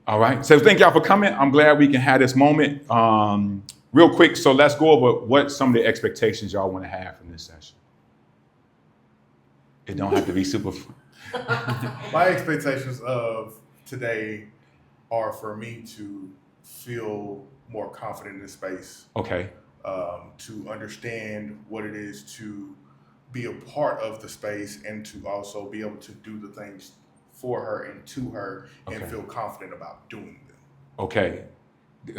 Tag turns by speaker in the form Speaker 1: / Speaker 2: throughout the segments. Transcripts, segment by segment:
Speaker 1: All right. So thank y'all for coming. I'm glad we can have this moment. Real quick, so let's go over what some of the expectations y'all want to have from this session. It don't have to be super fun.
Speaker 2: My expectations of today are for me to feel more confident in this space.
Speaker 1: Okay.
Speaker 2: To understand what it is to be a part of the space and to also be able to do the things for her and to her and feel confident about doing them. Okay.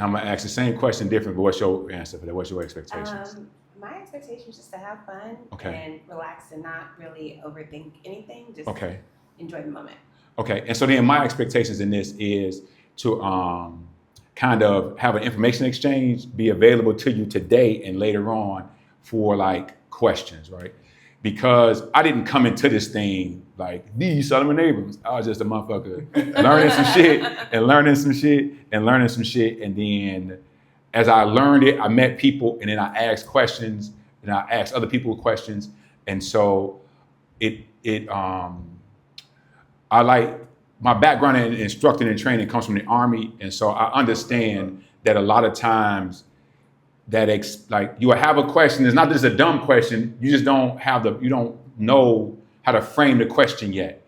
Speaker 1: I'm going to ask the same question different, but what's your answer for that? What's your expectations?
Speaker 3: My expectation is just to have fun and relax and not really overthink anything. Just enjoy the moment.
Speaker 1: Okay. And so then my expectations in this is to kind of have an information exchange be available to you today and later on for like questions, right? Because I didn't come into this thing like the Solomon Abrams. I was just a motherfucker learning some shit and learning some shit and learning some shit. And then as I learned it, I met people and then I asked questions and I asked other people questions. And so I like my background in instructing and training comes from the Army. And so I understand that a lot of times that like you will have a question. It's not just a dumb question. You just don't know how to frame the question yet.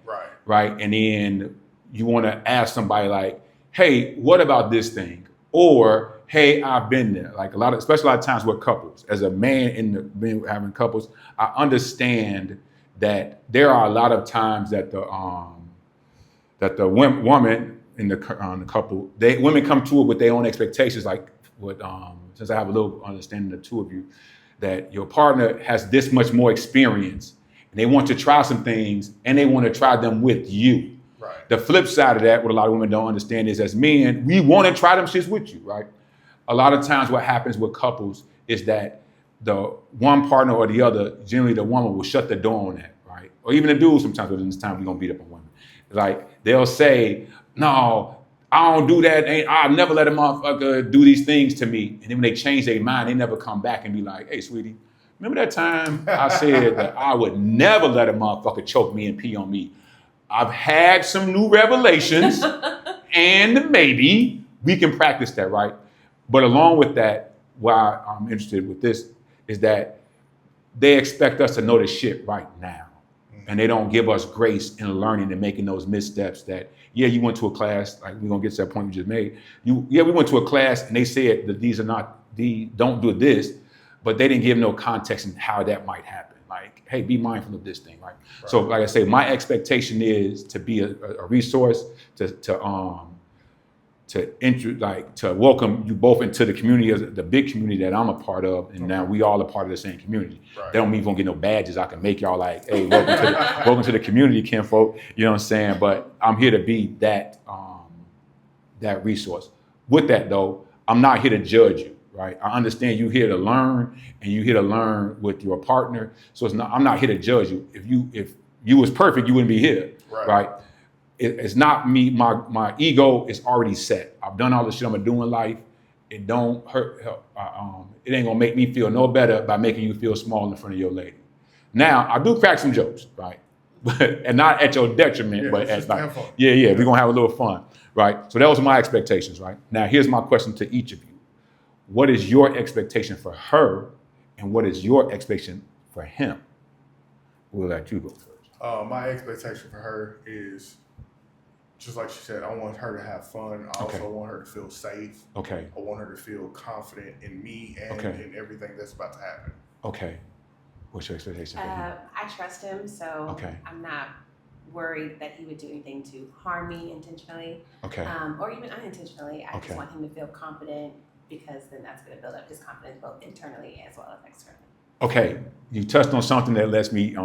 Speaker 1: Right. And then you want to ask somebody like, hey, what about this thing? Or, hey, I've been there. Like especially a lot of times with couples. As a man having couples, I understand that there are a lot of times that the woman in the couple, women come to it with their own expectations, like what since I have a little understanding of the two of you, that your partner has this much more experience and they want to try some things and they want to try them with you. Right. The flip side of that, what a lot of women don't understand is as men, we want to try them shits with you, right? A lot of times what happens with couples is that the one partner or the other, generally the woman will shut the door on that, right? Or even the dude sometimes, but in this time we're going to beat up on women. Like they'll say, no, I don't do that. I'll never let a motherfucker do these things to me. And then when they change their mind, they never come back and be like, hey, sweetie, remember that time I said that I would never let a motherfucker choke me and pee on me? I've had some new revelations and maybe we can practice that, right? But along with that, why I'm interested with this is that they expect us to know this shit right now. And they don't give us grace in learning and making those missteps that, yeah, you went to a class, like we're gonna get to that point you just made. We went to a class and they said that don't do this, but they didn't give no context in how that might happen. Like, hey, be mindful of this thing, right? So like I say, my expectation is to be a resource to welcome you both into the community, the big community that I'm a part of, and now we all are part of the same community. Right. That don't mean you're gonna get no badges. I can make y'all like, hey, welcome to the community, kinfolk. You know what I'm saying? But I'm here to be that resource. With that though, I'm not here to judge you, right? I understand you're here to learn, and you're here to learn with your partner. So I'm not here to judge you. If you was perfect, you wouldn't be here, right? It's not me. My ego is already set. I've done all the shit I'm gonna do in life. It don't hurt. It ain't gonna make me feel no better by making you feel small in front of your lady. Now I do crack some jokes, right? And not at your detriment, but at like, we're gonna have a little fun, right? So that was my expectations, right? Now here's my question to each of you: what is your expectation for her, and what is your expectation for him? We'll let you go first.
Speaker 2: My expectation for her is, just like she said, I want her to have fun. I also want her to feel safe. I want her to feel confident in me and in everything that's about to happen.
Speaker 1: Okay. What's your expectation for him?
Speaker 3: I trust him, so I'm not worried that he would do anything to harm me intentionally, or even unintentionally. I just want him to feel confident, because then that's going to build up his confidence both internally as well as externally.
Speaker 1: Okay. You touched on something that lets me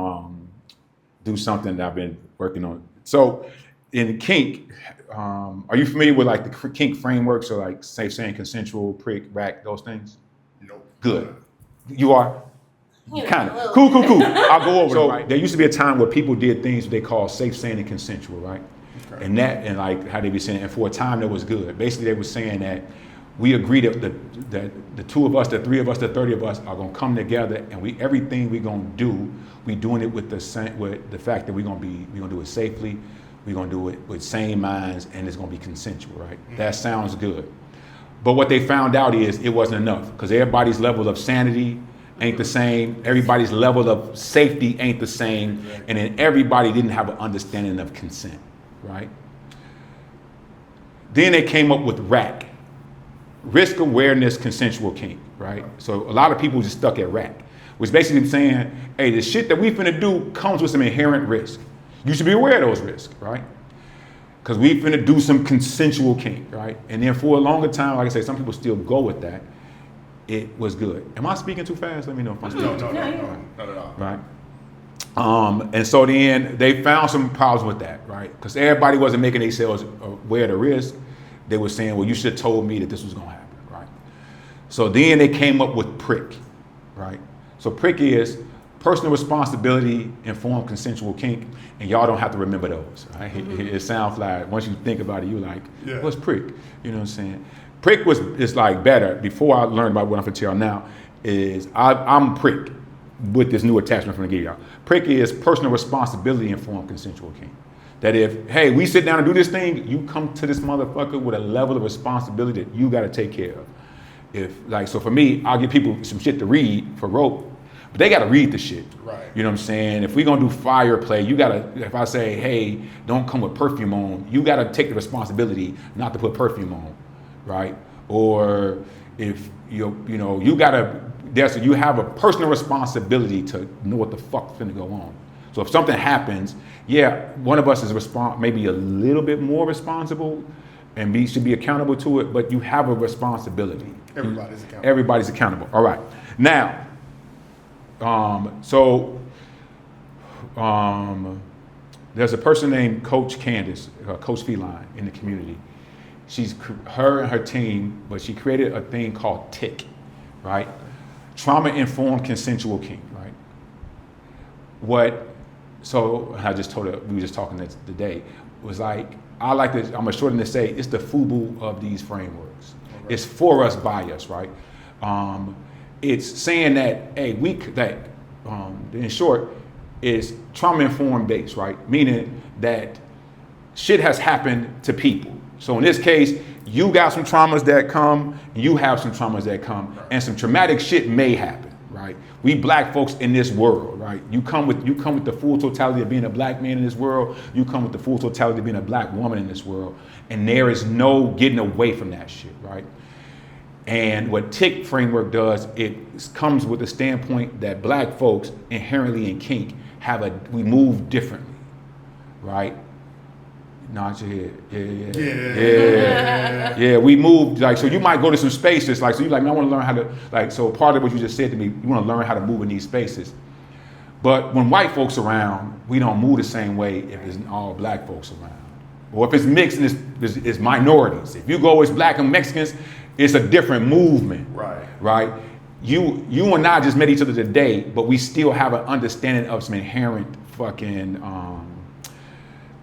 Speaker 1: do something that I've been working on. So in kink, are you familiar with like the kink frameworks, or like safe, sane, consensual, prick, rack, those things?
Speaker 2: Nope.
Speaker 1: Good. You are? Kind of. Cool. I'll go over it. So there used to be a time where people did things they call safe, sane, and consensual, right? Okay. And like how they be saying, and for a time that was good. Basically, they were saying that we agree that the two of us, the three of us, the 30 of us are gonna come together, and everything we're gonna do, we doing it with the fact that we're gonna do it safely. We're gonna do it with sane minds, and it's gonna be consensual, right? That sounds good. But what they found out is it wasn't enough, because everybody's level of sanity ain't the same, everybody's level of safety ain't the same, and then everybody didn't have an understanding of consent, right? Then they came up with RAC, risk awareness consensual kink, right? So a lot of people just stuck at RAC, which basically saying, hey, the shit that we finna do comes with some inherent risk. You should be aware of those risks, right? Because we finna do some consensual kink, right? And then for a longer time, like I say, some people still go with that. It was good. Am I speaking too fast? Let me know if I'm speaking too fast.
Speaker 2: No, not at all.
Speaker 1: Right? And so then they found some problems with that, right? Because everybody wasn't making themselves aware of the risk. They were saying, well, you should have told me that this was gonna happen, right? So then they came up with PRIC, right? So PRIC is personal responsibility, informed consensual kink, and y'all don't have to remember those, right? It sounds like, once you think about it, you're like, what's PRIC? You know what I'm saying? PRIC is like better. Before I learned about what I'm gonna tell y'all now, is I'm PRIC with this new attachment from the give y'all. PRIC is personal responsibility, informed consensual kink. That if, hey, we sit down and do this thing, you come to this motherfucker with a level of responsibility that you gotta take care of. If, like, so for me, I'll give people some shit to read for rope, but they gotta read the shit.
Speaker 2: Right.
Speaker 1: You know what I'm saying? If we gonna do fire play, you gotta, if I say, hey, don't come with perfume on, you gotta take the responsibility not to put perfume on, right? Or if you know, you gotta, you have a personal responsibility to know what the fuck's gonna go on. So if something happens, yeah, one of us is maybe a little bit more responsible, and we should be accountable to it, but you have a responsibility.
Speaker 2: Everybody's accountable.
Speaker 1: Everybody's accountable. All right. Now, there's a person named Coach Candace, Coach Feline in the community. Her and her team, but she created a thing called TIC, right? Trauma-informed consensual kink, right? I just told her, we were just talking today, was like, I like this, I'm gonna shorten to say, it's the FUBU of these frameworks. Right. It's for us, by us, right? It's saying that, hey, in short, is trauma-informed based, right? Meaning that shit has happened to people. So in this case, you got some traumas that come, you have some traumas that come, and some traumatic shit may happen, right? We black folks in this world, right? You come with the full totality of being a black man in this world, you come with the full totality of being a black woman in this world, and there is no getting away from that shit, right? And what TIC framework does, it comes with the standpoint that black folks inherently in kink we move differently, right? Nod your head. Yeah. We move, like, so you might go to some spaces, like, so you're like, man, I want to learn how to, like, so part of what you just said to me, you want to learn how to move in these spaces. But when white folks around, we don't move the same way if it's all black folks around. Or if it's mixed and it's minorities. If you go as black and Mexicans, it's a different movement. Right? You and I just met each other today, but we still have an understanding of some inherent fucking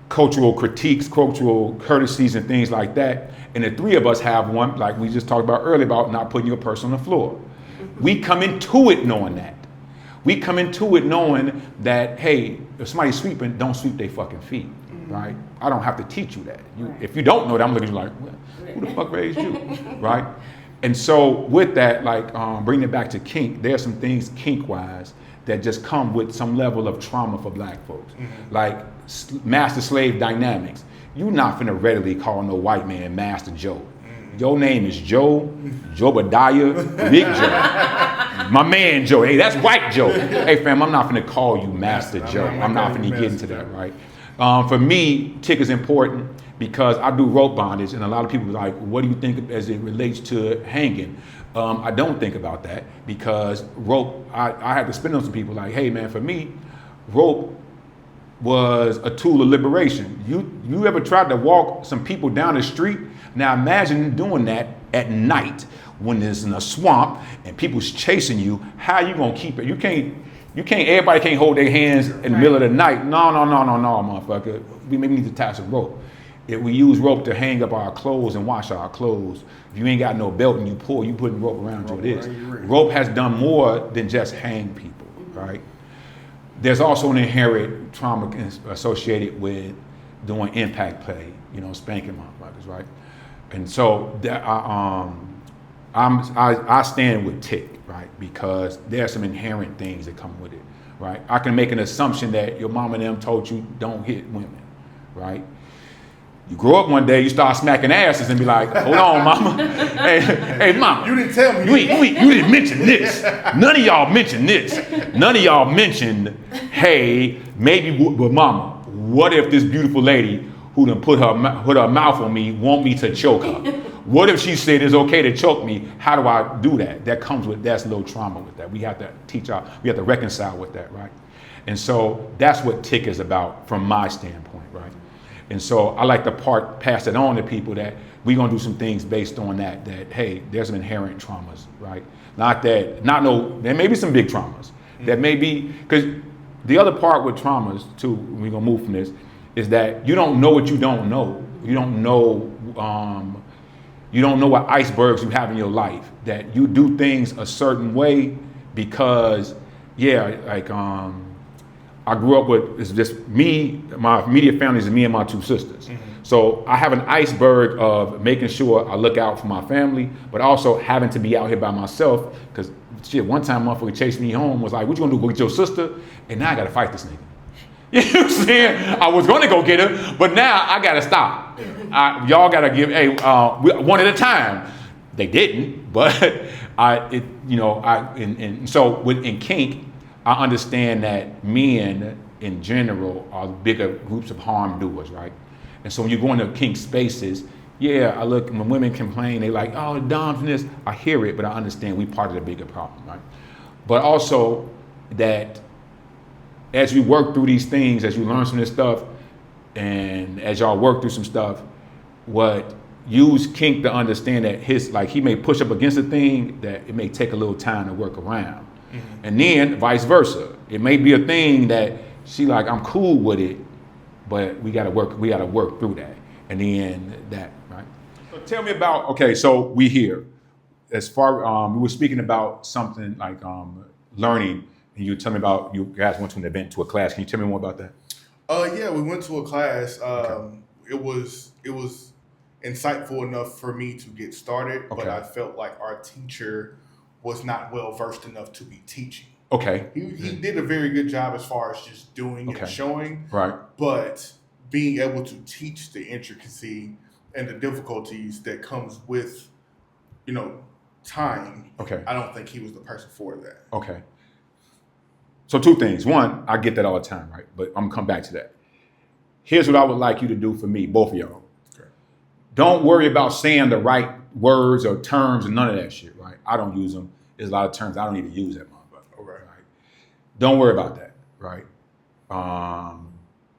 Speaker 1: cultural critiques, cultural courtesies, and things like that. And the three of us have one, like we just talked about earlier, about not putting your purse on the floor. We come into it knowing that. We come into it knowing that, hey, if somebody's sweeping, don't sweep their fucking feet, right? I don't have to teach you that. If you don't know that, I'm looking at you like, well, who the fuck raised you, right? And so with that, like bringing it back to kink, there are some things kink-wise that just come with some level of trauma for black folks. Like master-slave dynamics. You're not finna readily call no white man Master Joe. Your name is Joe, Jobadiah, Big Joe. My man Joe, hey, that's white Joe. Hey fam, I'm not finna call you Master Joe. I'm not finna get into that, right? For me, TIC is important because I do rope bondage, and a lot of people are like, what do you think as it relates to hanging? I don't think about that because rope, I had to spin on some people like, hey man, for me, rope was a tool of liberation. You ever tried to walk some people down the street? Now imagine doing that at night when it's in a swamp and people's chasing you. How you gonna keep it? You can't, everybody can't hold their hands in the middle of the night. No, motherfucker. We maybe need to attach a rope. If we use rope to hang up our clothes and wash our clothes, if you ain't got no belt and you pull, you putting rope around your wrist. Rope has done more than just hang people, right? There's also an inherent trauma associated with doing impact play, spanking motherfuckers, right? And so that I stand with Tick, right? Because there are some inherent things that come with it, right? I can make an assumption that your mom and them told you don't hit women, right? You grow up one day, you start smacking asses and be like, hold on, mama. Hey, mama.
Speaker 2: You didn't tell me.
Speaker 1: You didn't mention this. None of y'all mentioned this. None of y'all mentioned, hey, maybe, but mama, what if this beautiful lady who done put her mouth on me want me to choke her? What if she said it's okay to choke me? How do I do that? That's a little trauma with that. We have to reconcile with that, right? And so that's what Tick is about from my standpoint, right? And so I like to pass it on to people that we're gonna do some things based on that, hey, there's some inherent traumas, right? There may be some big traumas. That may be, because the other part with traumas too, we're gonna move from this, is that you don't know what you don't know. You don't know what icebergs you have in your life, that you do things a certain way because, I grew up with, it's just me, my immediate family is me and my 2 sisters. Mm-hmm. So I have an iceberg of making sure I look out for my family, but also having to be out here by myself, because one time motherfucker chased me home, was like, what you gonna do, go get your sister? And now I gotta fight this nigga. You know what I'm saying? I was gonna go get her, but now I gotta stop. Y'all gotta give, one at a time. They didn't, but so in kink, I understand that men in general are bigger groups of harm doers, right? And so when you go into kink spaces, I look, when women complain, they like, oh, doms and this, I hear it, but I understand we part of the bigger problem, right? But also that as you work through these things, as you learn some of this stuff, and as y'all work through some stuff, use kink to understand that he may push up against a thing that it may take a little time to work around. Mm-hmm. And then vice versa. It may be a thing that she like, I'm cool with it, but we gotta work through that. And then that, right? So tell me about, so we here. As far, we were speaking about something like learning, and you tell me about, you guys went to an event, to a class. Can you tell me more about that?
Speaker 2: We went to a class. It was insightful enough for me to get started, but I felt like our teacher was not well versed enough to be teaching. Okay. He did a very good job as far as just doing and showing. Right. But being able to teach the intricacy and the difficulties that comes with, time. Okay. I don't think he was the person for that. Okay. So 2 things. One, I get that all the time, right? But I'm gonna come back to that. Here's what I would like you to do for me, both of y'all. Okay. Don't worry about saying the right words or terms and none of that shit, right? I don't use them. There's a lot of terms I don't even use that motherfucker. Okay. Right? Don't worry about that, right?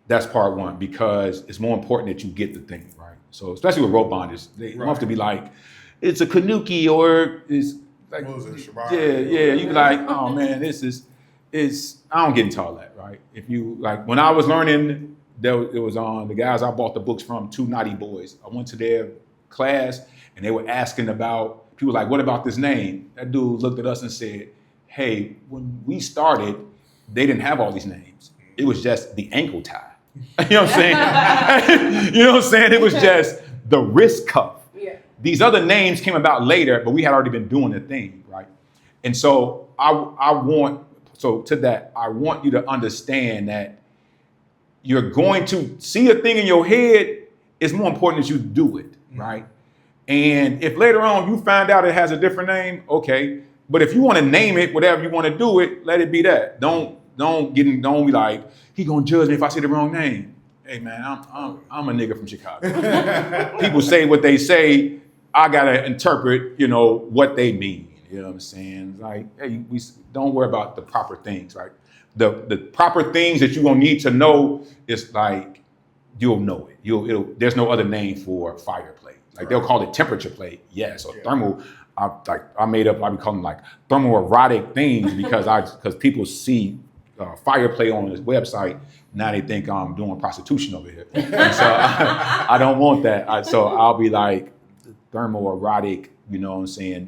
Speaker 2: That's part one, because it's more important that you get the thing, right? So especially with rope bondage, they want to be like, it's a kanuki or it's like, you be like, oh man, this is I don't get into all that, right? If you like, when I was learning, it was on the guys I bought the books from, 2 naughty boys. I went to their class and they were asking about, people were like, what about this name? That dude looked at us and said, hey, when we started, they didn't have all these names. It was just the ankle tie. You know what I'm saying? You know what I'm saying? It was just the wrist cuff. Yeah. These other names came about later, but we had already been doing the thing, right? And so I want you to understand that you're going to see a thing in your head. It's more important that you do it, right? And if later on you find out it has a different name, okay. But if you want to name it, whatever you want to do it, let it be that. Don't be like, he gonna judge me if I say the wrong name. Hey man, I'm a nigga from Chicago. People say what they say. I gotta interpret, what they mean. You know what I'm saying? Like, hey, we don't worry about the proper things, right? The proper things that you're gonna need to know is like, you'll know it. There's no other name for fire play. Like they'll call it temperature play, yes, or thermal. I be calling them like thermoerotic things because people see fire play on this website. Now they think I'm doing prostitution over here. And so I don't want that. So I'll be like thermoerotic,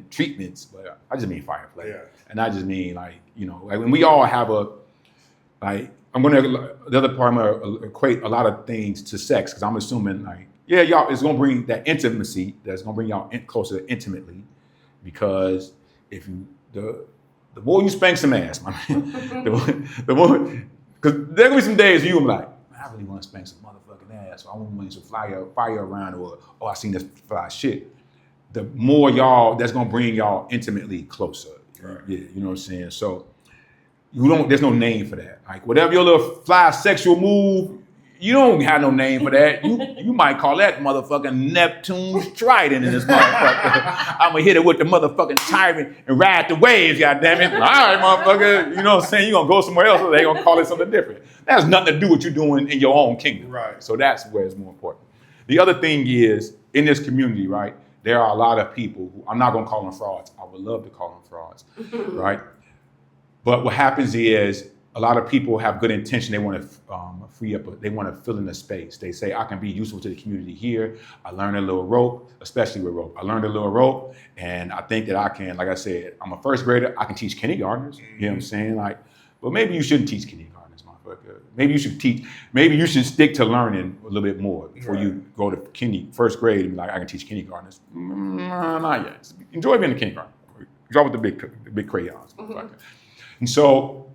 Speaker 2: treatments, but I just mean fire play. Yeah. And I just mean like when we all have
Speaker 1: the other part, I'm gonna equate a lot of things to sex, because I'm assuming like, yeah, y'all, it's gonna bring that intimacy, that's gonna bring y'all closer intimately, because if you, the more you spank some ass, my man, the more, because there gonna be some days you gonna be like, I really want to spank some motherfucking ass, or I want to fire around, or oh, I seen this fly shit. The more y'all, that's gonna bring y'all intimately closer. Right. Yeah, you know what I'm saying? So there's no name for that. Like whatever your little fly sexual move, you don't have no name for that. You might call that motherfucking Neptune's trident in this motherfucker. I'm gonna hit it with the motherfucking tyrant and ride the waves, goddammit. All right, motherfucker. You know what I'm saying? You're gonna go somewhere else, or they gonna call it something different. That has nothing to do with you doing in your own kingdom.
Speaker 2: Right.
Speaker 1: So that's where it's more important. The other thing is, in this community, right, there are a lot of people who, I'm not gonna call them frauds. I would love to call them frauds, right? But what happens is a lot of people have good intention. They want to free up. They want to fill in the space. They say, I can be useful to the community here. I learned a little rope, especially with rope. I learned a little rope, and I think that I can, like I said, I'm a first grader. I can teach kindergartners. You know what I'm saying? Like, but maybe you shouldn't teach kindergartners, motherfucker. Maybe you should stick to learning a little bit more before you go to first grade and be like, I can teach kindergartners. Not yet. Enjoy being a kindergarten. Draw with the big crayons. And so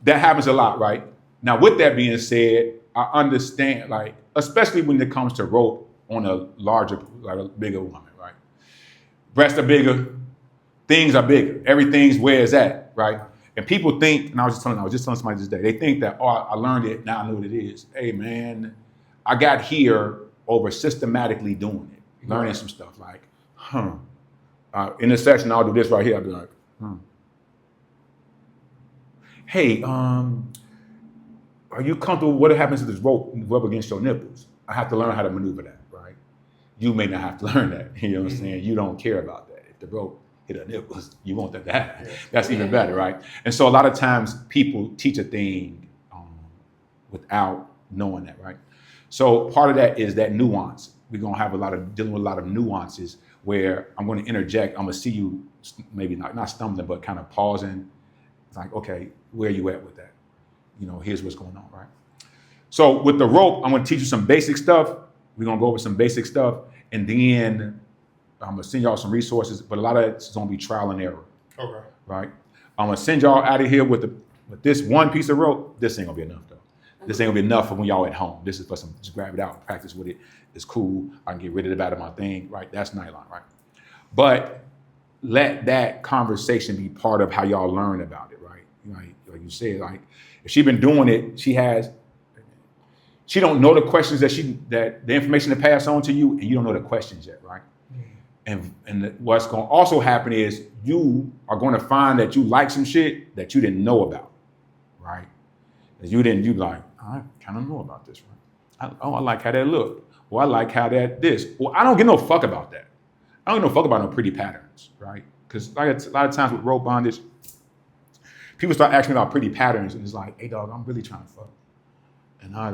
Speaker 1: that happens a lot, right? Now, with that being said, I understand, like, especially when it comes to rope on a larger, like a bigger woman, right? Breasts are bigger, things are bigger, everything's where it's at, right? And people think, and I was just telling somebody this day, they think that, oh, I learned it, now I know what it is. Hey, man, I got here over systematically doing it, learning some stuff like, in this section, I'll do this right here, I'll be like, hey, are you comfortable? What happens if this rope rub against your nipples? I have to learn how to maneuver that, right? You may not have to learn that. You know what I'm saying? You don't care about that. If the rope hit her nipples, you want that to happen. That's even better, right? And so a lot of times people teach a thing without knowing that, right? So part of that is that nuance. We're gonna have dealing with a lot of nuances where I'm gonna interject. I'm gonna see you maybe not stumbling, but kind of pausing. It's like, okay, where are you at with that? You know, here's what's going on, right? So with the rope, I'm gonna teach you some basic stuff. We're gonna go over some basic stuff, and then I'm gonna send y'all some resources, but a lot of it's gonna be trial and error. Okay. Right? I'm gonna send y'all out of here with this one piece of rope. This ain't gonna be enough though. This ain't gonna be enough for when y'all at home. This is for some, just grab it out, practice with it. It's cool. I can get rid of it out of my thing, right? That's nylon, right? But let that conversation be part of how y'all learn about it, right? Like you said, like if she's been doing it, she don't know the questions that the information to pass on to you, and you don't know the questions yet, right? And what's going to also happen is you are going to find that you like some shit that you didn't know about, right? You like, I kind of know about this, right? I like how that looked. Or I like how this. Well, I don't give no fuck about that. I don't give no fuck about no pretty patterns, right? Because like a lot of times with rope bondage, people start asking me about pretty patterns, and it's like, hey, dog, I'm really trying to fuck. And I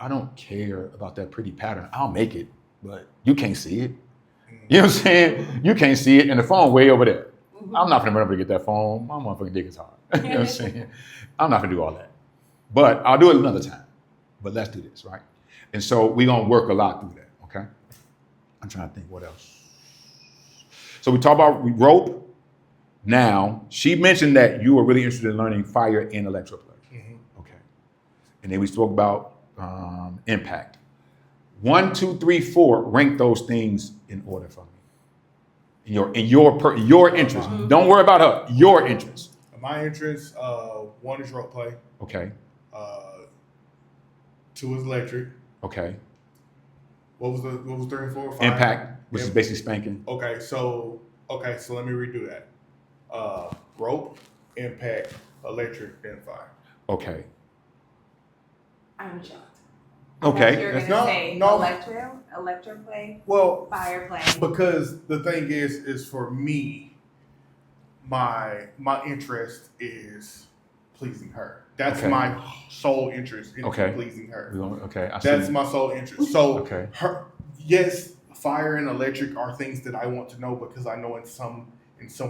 Speaker 1: don't care about that pretty pattern. I'll make it, but you can't see it. You know what I'm saying? You can't see it, and the phone way over there. I'm not gonna run over to get that phone. My motherfucking dick is hard. You know what I'm saying? I'm not gonna do all that. But I'll do it another time. But let's do this, right? And so we're gonna work a lot through that, okay? I'm trying to think what else. So we talk about rope. Now, she mentioned that you were really interested in learning fire and electroplay. Okay. And then we spoke about impact. 1, 2, 3, 4, rank those things in order for me. In your interest. Don't worry about her. Your interest.
Speaker 2: My interest, 1 is rope play.
Speaker 1: Okay.
Speaker 2: 2 is electric.
Speaker 1: Okay.
Speaker 2: What was 3 and 4? 5?
Speaker 1: Impact, which is basically spanking.
Speaker 2: Okay, so let me redo that. Rope, impact, electric, then fire.
Speaker 1: Okay.
Speaker 3: I'm shocked.
Speaker 1: Okay.
Speaker 3: You're gonna say electroplay, fire play.
Speaker 2: Because the thing is for me, my interest is pleasing her. That's my sole interest in pleasing her. That's my sole interest. So yes, fire and electric are things that I want to know because I know in some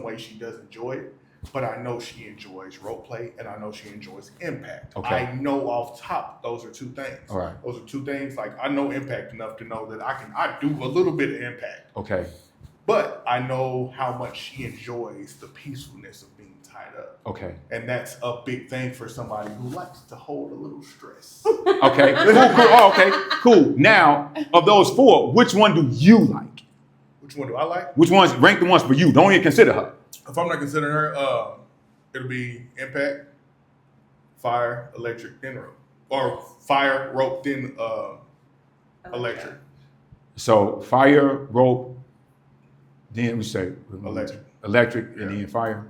Speaker 2: way she does enjoy it. but I know she enjoys role play and I know she enjoys impact.
Speaker 1: Okay.
Speaker 2: I know off top those are two things.
Speaker 1: All right.
Speaker 2: Those are two things. Like I know impact enough to know that I do a little bit of impact.
Speaker 1: Okay.
Speaker 2: But I know how much she enjoys the peacefulness of being tied up.
Speaker 1: Okay.
Speaker 2: And that's a big thing for somebody who likes to hold a little stress.
Speaker 1: Okay. Cool. Oh, okay. Cool. Now, of those 4, which one do you like?
Speaker 2: Which one do I like?
Speaker 1: Which ones? Rank the ones for you. Don't even consider her.
Speaker 2: If I'm not considering her, it'll be impact, fire, electric, then rope. Or fire, rope, then electric.
Speaker 1: So fire, rope, then we say electric,
Speaker 2: Yeah.
Speaker 1: and then fire.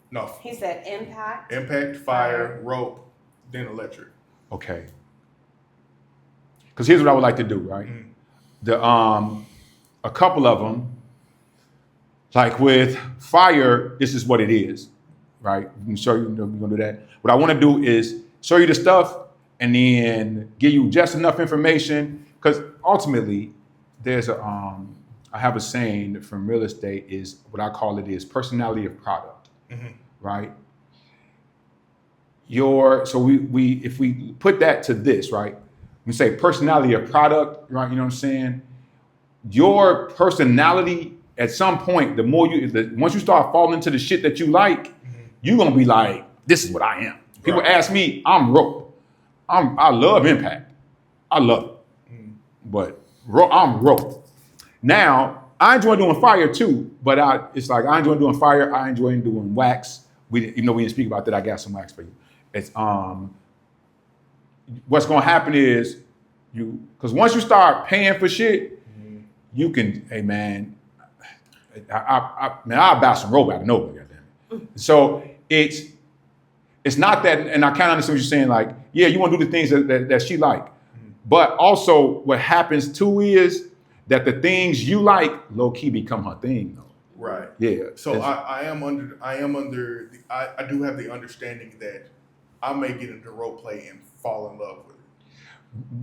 Speaker 2: No.
Speaker 3: He said impact.
Speaker 2: Impact, fire, rope, then electric.
Speaker 1: Okay. Because here's what I would like to do, right?
Speaker 2: Mm-hmm.
Speaker 1: The a couple of them, like with fire, this is what it is, right? I'm gonna show you. We're gonna do that. What I want to do is show you the stuff and then give you just enough information, because ultimately, there's a I have a saying from real estate is what I call it is personality of product, right? So we if we put that to this, right? We say personality of product, right? You know what I'm saying? Your personality at some point, the more once you start falling into the shit that you like, you're gonna be like, this is what I am. People ask me, I'm rope. I love impact. I love it. But I'm rope. Now, I enjoy doing fire too, but it's like I enjoy doing fire, I enjoy doing wax. Even though we didn't speak about that, I got some wax for you. It's what's gonna happen is because once you start paying for shit, you can, hey man, I'll buy some rope out of nowhere, goddamn it. So it's not that, and I kind of understand what you're saying, like, yeah, you want to do the things that she like. But also what happens too is that the things you like low-key become her thing though.
Speaker 2: Right.
Speaker 1: Yeah.
Speaker 2: So I do have the understanding that I may get into role play and fall in love with it.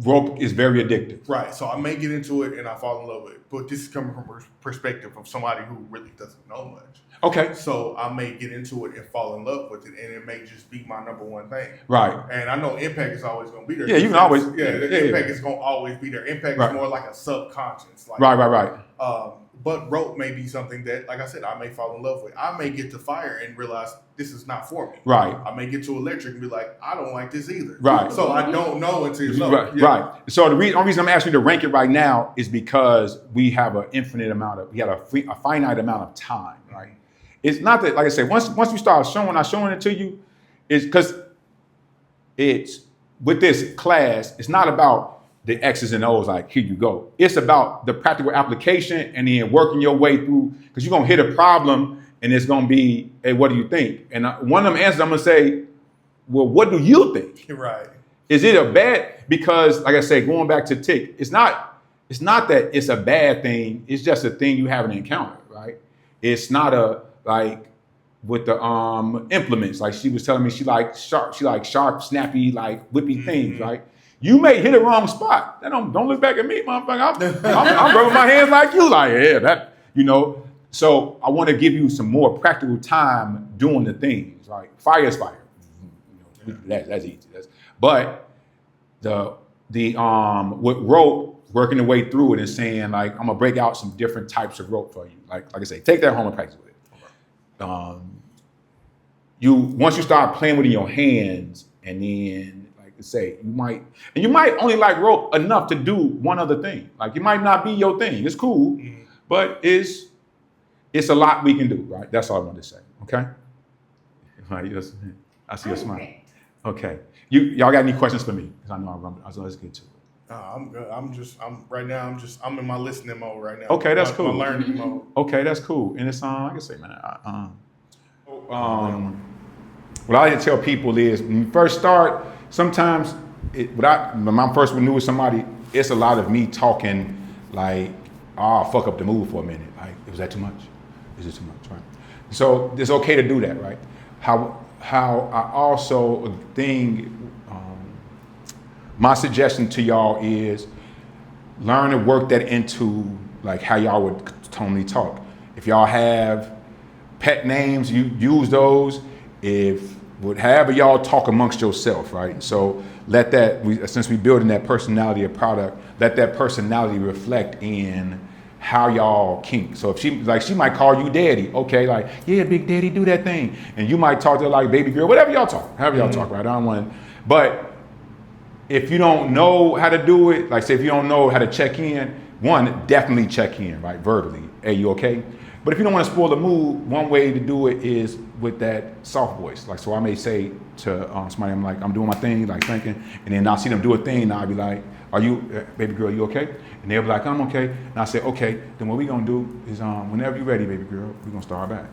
Speaker 1: Rope is very addictive.
Speaker 2: Right. So I may get into it and I fall in love with it. But this is coming from a perspective of somebody who really doesn't know much.
Speaker 1: Okay.
Speaker 2: So I may get into it and fall in love with it, and it may just be my number one thing.
Speaker 1: Right.
Speaker 2: And I know impact is always going to be there.
Speaker 1: Yeah, you can always.
Speaker 2: Impact is going to always be there. Impact is more like a subconscious. Like,
Speaker 1: right.
Speaker 2: But rope may be something that, like I said, I may fall in love with. I may get to fire and realize this is not for me.
Speaker 1: Right.
Speaker 2: I may get to electric and be like, I don't like this either.
Speaker 1: Right.
Speaker 2: So I don't know until you know.
Speaker 1: Right.
Speaker 2: Yeah.
Speaker 1: Right. So the only reason I'm asking you to rank it right now is because we have a finite amount of time, right? It's not that, like I said, once we start showing it to you, it's because it's with this class, it's not about the X's and O's, like, here you go. It's about the practical application and then working your way through, because you're going to hit a problem and it's going to be, hey, what do you think? And one of them answers, I'm going to say, well, what do you think?
Speaker 2: Right.
Speaker 1: Is it a bad, because like I say, going back to tick, it's not that it's a bad thing. It's just a thing you haven't encountered, right? It's not like with the implements, like she was telling me, she like sharp, snappy, like whippy things, right? You may hit a wrong spot. Don't look back at me, motherfucker. I'm rubbing my hands like you, like, yeah, that, you know. So I want to give you some more practical time doing the things, right? Fire is fire. You know, that's easy. But the with rope, working the way through it and saying, like, I'm gonna break out some different types of rope for you. Like I say, take that home and practice with it. Once you start playing with it in your hands, and then say you might only like rope enough to do one other thing. Like, it might not be your thing. It's cool, but it's a lot we can do, right? That's all I wanted to say. Okay. I see a smile. Okay. Y'all got any questions for me? Because I know let's get to it.
Speaker 2: I'm good. I'm in my listening mode right now.
Speaker 1: Okay, that's cool.
Speaker 2: My learning mode.
Speaker 1: Okay, that's cool. And it's like I say, man, what I like to tell people is when you first start, sometimes when I'm first new with somebody, it's a lot of me talking like, I'll fuck up the move for a minute. Like, was that too much? Is it too much, right? So it's okay to do that, right? How I also think, my suggestion to y'all is learn to work that into like how y'all would totally talk. If y'all have pet names, you use those. If however y'all talk amongst yourself, right? So let that, since we building that personality of product, let that personality reflect in how y'all kink. So if she might call you daddy, okay, like, yeah, big daddy, do that thing. And you might talk to her like baby girl, whatever y'all talk, however y'all talk, right? I don't want to, but if you don't know how to do it, like say if you don't know how to check in, one, definitely check in, right, verbally. Hey, you okay? But if you don't want to spoil the mood, one way to do it is with that soft voice. Like, so I may say to somebody, I'm doing my thing, like thinking, and then I'll see them do a thing, and I'll be like, are you, baby girl, you okay? And they'll be like, I'm okay. And I say, okay, then what we're gonna do is whenever you're ready, baby girl, we're gonna start back.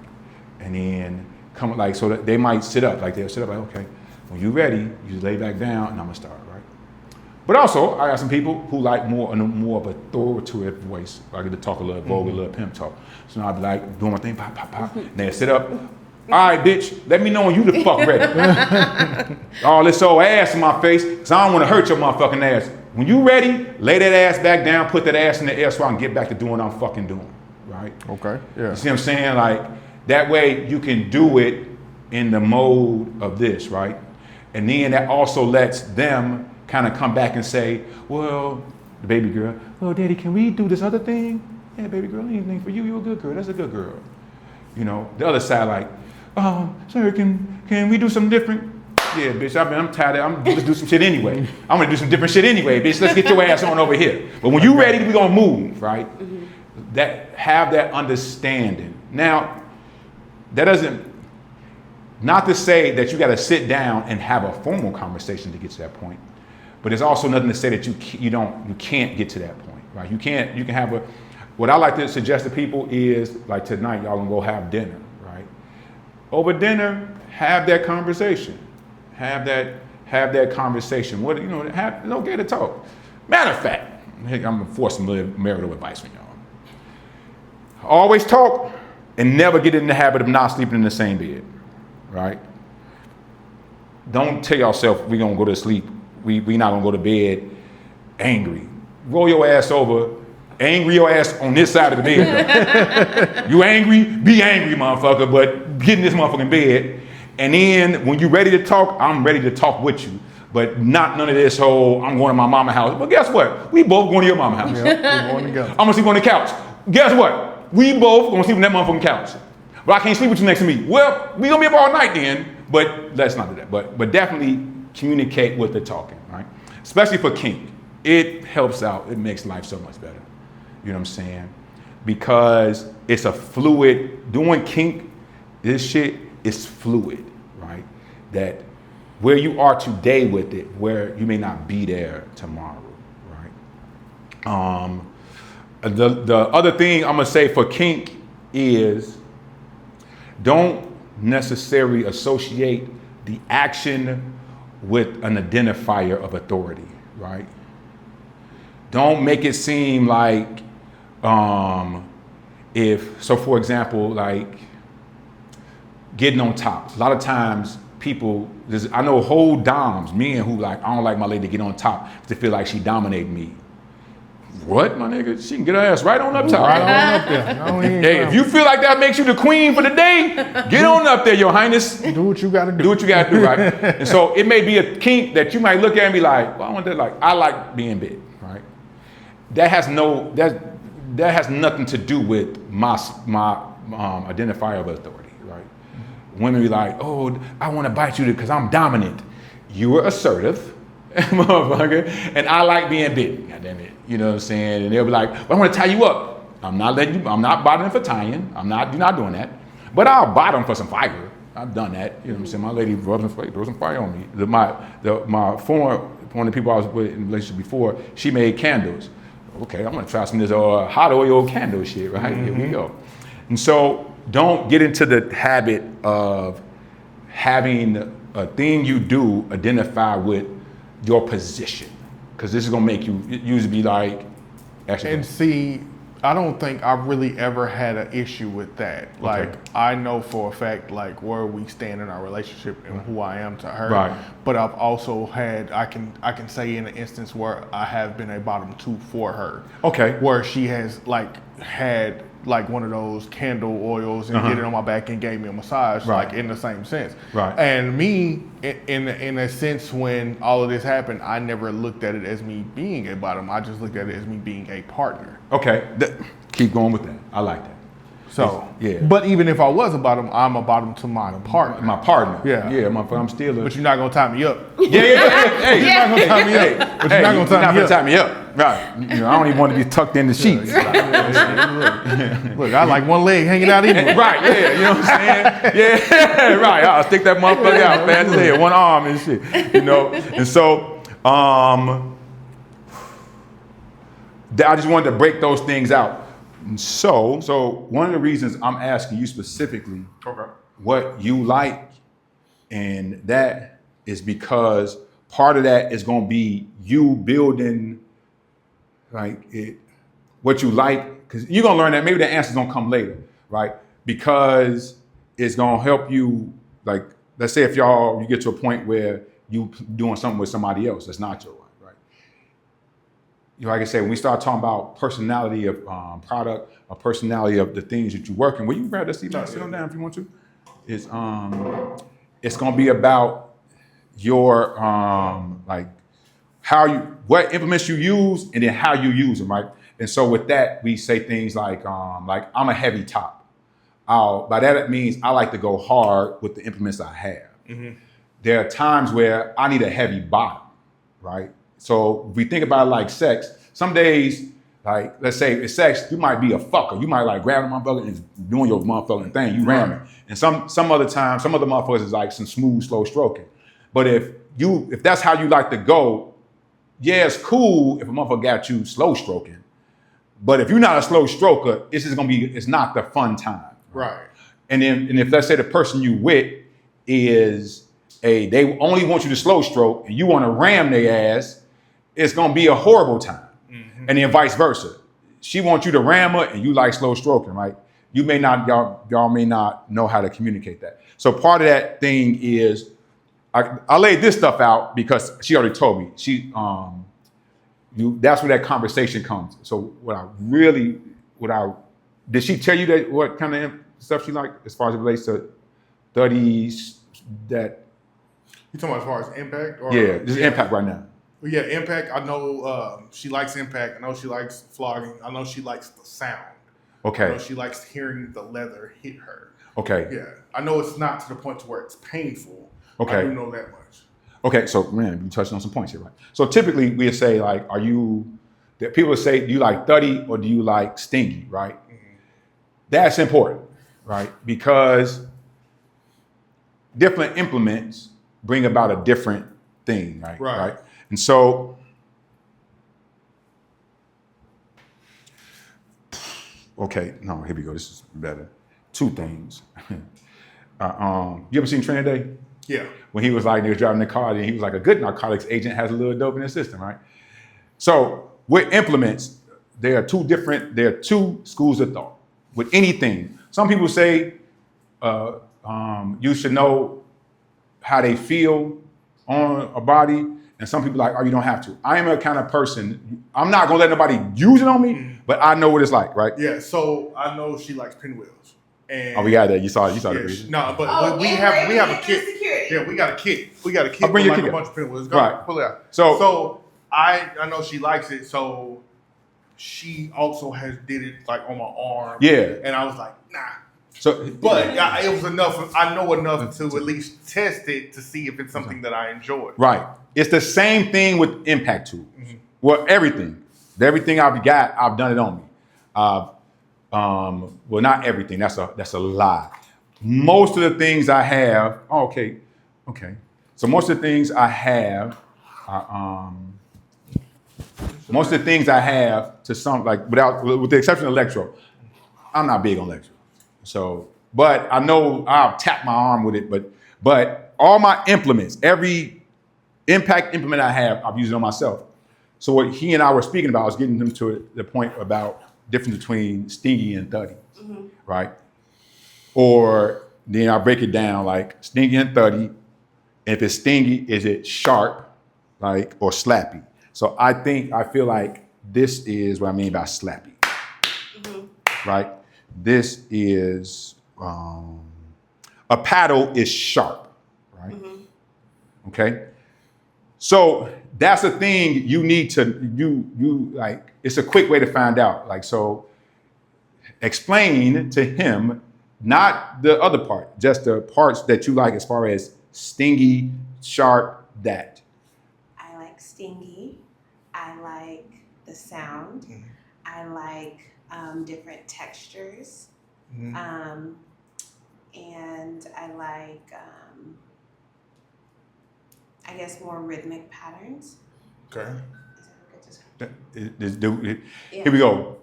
Speaker 1: And then come, like, so that they might sit up, like they'll sit up like, okay, when you're ready, you just lay back down and I'm gonna start, right? But also, I got some people who like more of a authoritative voice. I get to talk a little vulgar, a little pimp talk. So I'll be like, doing my thing, pop, pop, pop. And they'll sit up. All right, bitch, let me know when you the fuck ready. All this old ass in my face, because I don't want to hurt your motherfucking ass. When you ready, lay that ass back down, put that ass in the air so I can get back to doing what I'm fucking doing, right?
Speaker 4: Okay, yeah.
Speaker 1: You see what I'm saying? Like, that way you can do it in the mode of this, right? And then that also lets them kind of come back and say, well, the baby girl, well, daddy, can we do this other thing? Yeah, baby girl, anything for you, you're a good girl, that's a good girl. You know, the other side like, sir, can we do something different? Yeah, bitch, I'm tired of, let's do some shit anyway. I'm gonna do some different shit anyway, bitch, let's get your ass on over here. But when you ready, we gonna move, right? Have that understanding. Now, that doesn't, not to say that you gotta sit down and have a formal conversation to get to that point, but there's also nothing to say that you can't get to that point, right? You can have what I like to suggest to people is, like tonight, y'all gonna go have dinner, right? Over dinner, have that conversation. Have that conversation. What, you know, it's okay to talk. Matter of fact, I'm gonna force some little marital advice on y'all. Always talk and never get in the habit of not sleeping in the same bed, right? Don't tell yourself we gonna go to sleep. We not gonna go to bed angry. Roll your ass over, angry your ass on this side of the bed. You angry? Be angry, motherfucker, but get in this motherfucking bed. And then when you're ready to talk, I'm ready to talk with you. But not none of this whole, I'm going to my mama's house. But guess what? We both going to your mama's house.
Speaker 4: Yep, we're going together.
Speaker 1: I'm gonna sleep on the couch. Guess what? We both gonna sleep on that motherfucking couch. But I can't sleep with you next to me. Well, we gonna be up all night then, but let's not do that. But definitely communicate with the talking, right? Especially for kink. It helps out. It makes life so much better. You know what I'm saying? Because it's a fluid, doing kink, this shit is fluid, right? That where you are today with it, where you may not be there tomorrow, right? The other thing I'm gonna say for kink is don't necessarily associate the action with an identifier of authority, right? Don't make it seem like for example, like getting on top. A lot of times people, I know whole doms, men who like, I don't like my lady to get on top to feel like she dominate me. What, my nigga? She can get her ass right on up top.
Speaker 4: Right on up there. No,
Speaker 1: hey, if you feel like that makes you the queen for the day, get on up there, your highness.
Speaker 4: Do what you gotta do.
Speaker 1: Do what you gotta do, right? And so it may be a kink that you might look at and be like, well, I want that, like, I like being big, right? That has nothing to do with my identifier of authority, right? Women be like, oh, I want to bite you because I'm dominant. You are assertive, motherfucker, and I like being big. God damn it, you know what I'm saying? And they'll be like, well, I want to tie you up. I'm not bottoming for tying. You're not doing that. But I'll bottom for some fire. I've done that. You know what I'm saying? My lady throw some fire on me. My former one of the people I was with in a relationship before, she made candles. Okay, I'm gonna try some of this hot oil candle shit, right? Mm-hmm. Here we go. And so don't get into the habit of having a thing you do identify with your position, because this is gonna make you usually be like, actually.
Speaker 4: And see, I don't think I've really ever had an issue with that. Okay. Like, I know for a fact, like, where we stand in our relationship and who I am to her.
Speaker 1: Right.
Speaker 4: But I've also had, I can say in an instance where I have been a bottom two for her.
Speaker 1: Okay.
Speaker 4: Where she has, like, had like one of those candle oils and get it on my back and gave me a massage, like in the same sense.
Speaker 1: Right.
Speaker 4: And me, in a sense, when all of this happened, I never looked at it as me being a bottom. I just looked at it as me being a partner.
Speaker 1: Okay, keep going with that. I like that.
Speaker 4: So,
Speaker 1: yeah.
Speaker 4: But even if I was a bottom, I'm a bottom to my partner.
Speaker 1: My partner.
Speaker 4: Yeah.
Speaker 1: Yeah, I'm still
Speaker 4: But you're not going to tie me up.
Speaker 1: Yeah. Hey,
Speaker 4: You're not going to tie me up. But you're not going to tie me up.
Speaker 1: Right. You know, I don't even want to be tucked in the sheets.
Speaker 4: Look, I like one leg hanging out even.
Speaker 1: Right, yeah, you know what I'm saying? Yeah, right. I'll stick that motherfucker out fast as hell, one arm and shit. You know? And so, I just wanted to break those things out. So one of the reasons I'm asking you specifically what you like, and that is because part of that is going to be you building what you like, because you're going to learn that maybe the answer's going to come later, right? Because it's going to help you, like, let's say if you get to a point where you doing something with somebody else that's not your wife, right? You know, like I said, when we start talking about personality of product, or personality of the things that you're working with, you can grab that seat, sit down if you want to. It's going to be about your what implements you use and then how you use them, right? And so with that, we say things like I'm a heavy top. By that it means I like to go hard with the implements I have. Mm-hmm. There are times where I need a heavy bottom, right? So if we think about it like sex, some days, like let's say it's sex, you might be a fucker. You might like grabbing my motherfucker and doing your motherfucking thing. You ramming. And some other times, some other motherfuckers is like some smooth, slow stroking. But if that's how you like to go, yeah, it's cool if a motherfucker got you slow stroking. But if you're not a slow stroker, it's not the fun time.
Speaker 2: Right.
Speaker 1: And if let's say the person you with is they only want you to slow stroke and you want to ram their ass, it's gonna be a horrible time. Mm-hmm. And then vice versa. She wants you to ram her and you like slow stroking, right? You may not, y'all may not know how to communicate that. So part of that thing is, I laid this stuff out because she already told me. That's where that conversation comes. So did she tell you that what kind of stuff she liked as far as it relates to studies that?
Speaker 2: You talking about as far as impact? Or,
Speaker 1: yeah, just impact right now.
Speaker 2: Yeah, impact. I know she likes impact. I know she likes flogging. I know she likes the sound.
Speaker 1: Okay.
Speaker 2: I know she likes hearing the leather hit her.
Speaker 1: Okay.
Speaker 2: Yeah. I know it's not to the point to where it's painful.
Speaker 1: Okay.
Speaker 2: I do know that much. Okay,
Speaker 1: so man, you touched on some points here, right? So typically we say like, people say, do you like thuddy or do you like stingy, right? Mm-hmm. That's important, right? Because different implements bring about a different thing, right? Right. And so, okay, no, here we go. This is better. Two things. You ever seen Training Day?
Speaker 2: Yeah.
Speaker 1: When he was driving the car, and he was like, a good narcotics agent has a little dope in his system, right? So with implements, there are two schools of thought. With anything, some people say you should know how they feel on a body, and some people you don't have to. I am a kind of person, I'm not gonna let nobody use it on me, but I know what it's like, right?
Speaker 2: Yeah, so I know she likes pinwheels. And
Speaker 1: we got that. You saw it.
Speaker 2: No, but we have a kit. Yeah, we got a kit.
Speaker 1: I'll bring your kit.
Speaker 2: A bunch of pinwheels.
Speaker 1: Right.
Speaker 2: Pull it out.
Speaker 1: So
Speaker 2: I know she likes it. So she also did it on my arm.
Speaker 1: Yeah.
Speaker 2: And I was like, nah.
Speaker 1: But
Speaker 2: it was enough. I know enough to at least test it to see if it's something that I enjoy.
Speaker 1: Right. It's the same thing with impact tools. Mm-hmm. Well, everything I've got, I've done it on me. Well, not everything. That's a lie. Most of the things I have. Oh, okay. So most of the things I have, to some with the exception of electro, I'm not big on electro. So, but I know I'll tap my arm with it. But all my implements, every impact implement I have, I've used it on myself. So what he and I were speaking about, I was getting him to the point about difference between stingy and thuddy, mm-hmm. right? Or then I break it down like stingy and thuddy. If it's stingy, is it sharp, or slappy? So I feel like this is what I mean by slappy, mm-hmm. right? this is a paddle is sharp, right? Mm-hmm. Okay. So that's a thing you need to, you like, it's a quick way to find out. Like, so explain to him, not the other part, just the parts that you like as far as stingy, sharp, that.
Speaker 3: I like stingy. I like the sound. Mm-hmm. I like different textures. Mm-hmm. And I like, I guess, more rhythmic patterns.
Speaker 2: Okay.
Speaker 3: Is that a good description?
Speaker 1: Here we go.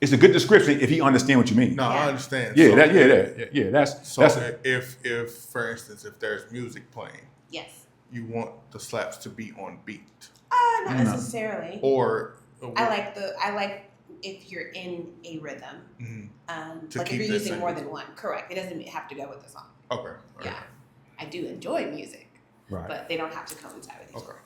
Speaker 1: It's a good description if he understands what you mean.
Speaker 2: No, I understand.
Speaker 1: Yeah,
Speaker 2: so,
Speaker 1: that's
Speaker 2: so.
Speaker 1: That's
Speaker 2: if for instance, if there's music playing,
Speaker 3: yes,
Speaker 2: you want the slaps to be on beat.
Speaker 3: Not necessarily.
Speaker 2: Or
Speaker 3: I like if you're in a rhythm. Mm-hmm. Like if you're using more than one. Correct. It doesn't have to go with the song.
Speaker 2: Okay.
Speaker 3: Yeah, I do enjoy music.
Speaker 1: Right.
Speaker 3: But they don't have to coincide with each other.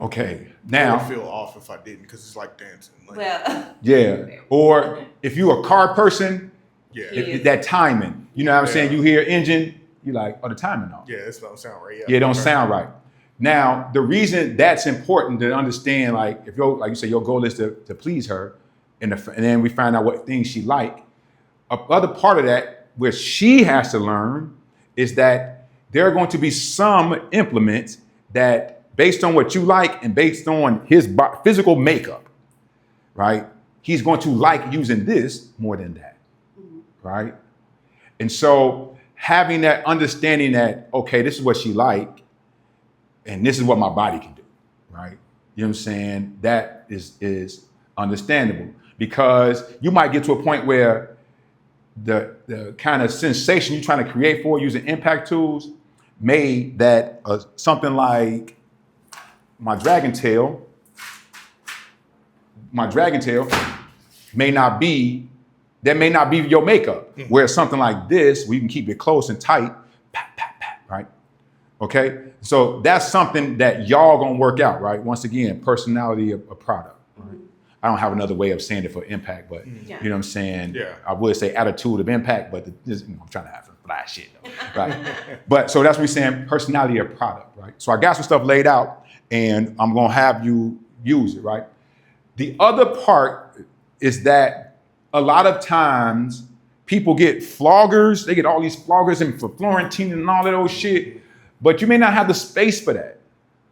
Speaker 1: Okay. Now
Speaker 2: I would feel off if I didn't, because it's like dancing. Like,
Speaker 3: well.
Speaker 1: Yeah. Or if you're a car person,
Speaker 2: yeah.
Speaker 1: That timing. You know what I'm saying? You hear engine, you're like, oh, the timing off.
Speaker 2: Yeah, this don't sound right.
Speaker 1: Yeah, it don't sound right. Now, the reason that's important to understand, like if you're, like you say, your goal is to please her, and then we find out what things she like. Other part of that, where she has to learn, is that there are going to be some implements that, based on what you like and based on his physical makeup, right? He's going to like using this more than that, right? And so having that understanding that, okay, this is what she like, and this is what my body can do, right? You know what I'm saying? That is understandable, because you might get to a point where the kind of sensation you're trying to create for using impact tools made that something like my dragon tail may not be your makeup. Mm-hmm. Where something like this, we can keep it close and tight, pat, pat, pat, right? Okay, so that's something that y'all gonna work out, right? Once again, personality of a product. Right? Mm-hmm. I don't have another way of saying it for impact, but you know what I'm saying? Yeah. I would say attitude of impact, but I'm trying to have some fly shit though, right? But so that's what we're saying, personality of product, right? So I got some stuff laid out, and I'm gonna have you use it, right? The other part is that a lot of times people get floggers, they get all these floggers and for Florentine and all that old shit, but you may not have the space for that.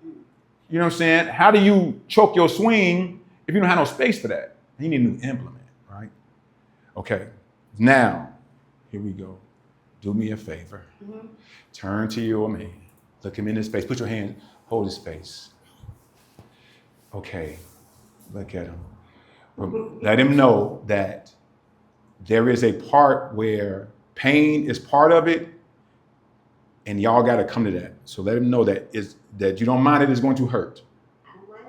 Speaker 1: You know what I'm saying? How do you choke your swing if you don't have no space for that? You need a new implement, right? Okay, now, here we go. Do me a favor. Mm-hmm. Turn to your man. Look him in his face. Put your hand, hold his face. Okay, look at him. Let him know that there is a part where pain is part of it, and y'all got to come to that. So let him know that you don't mind it is going to hurt.
Speaker 3: I don't mind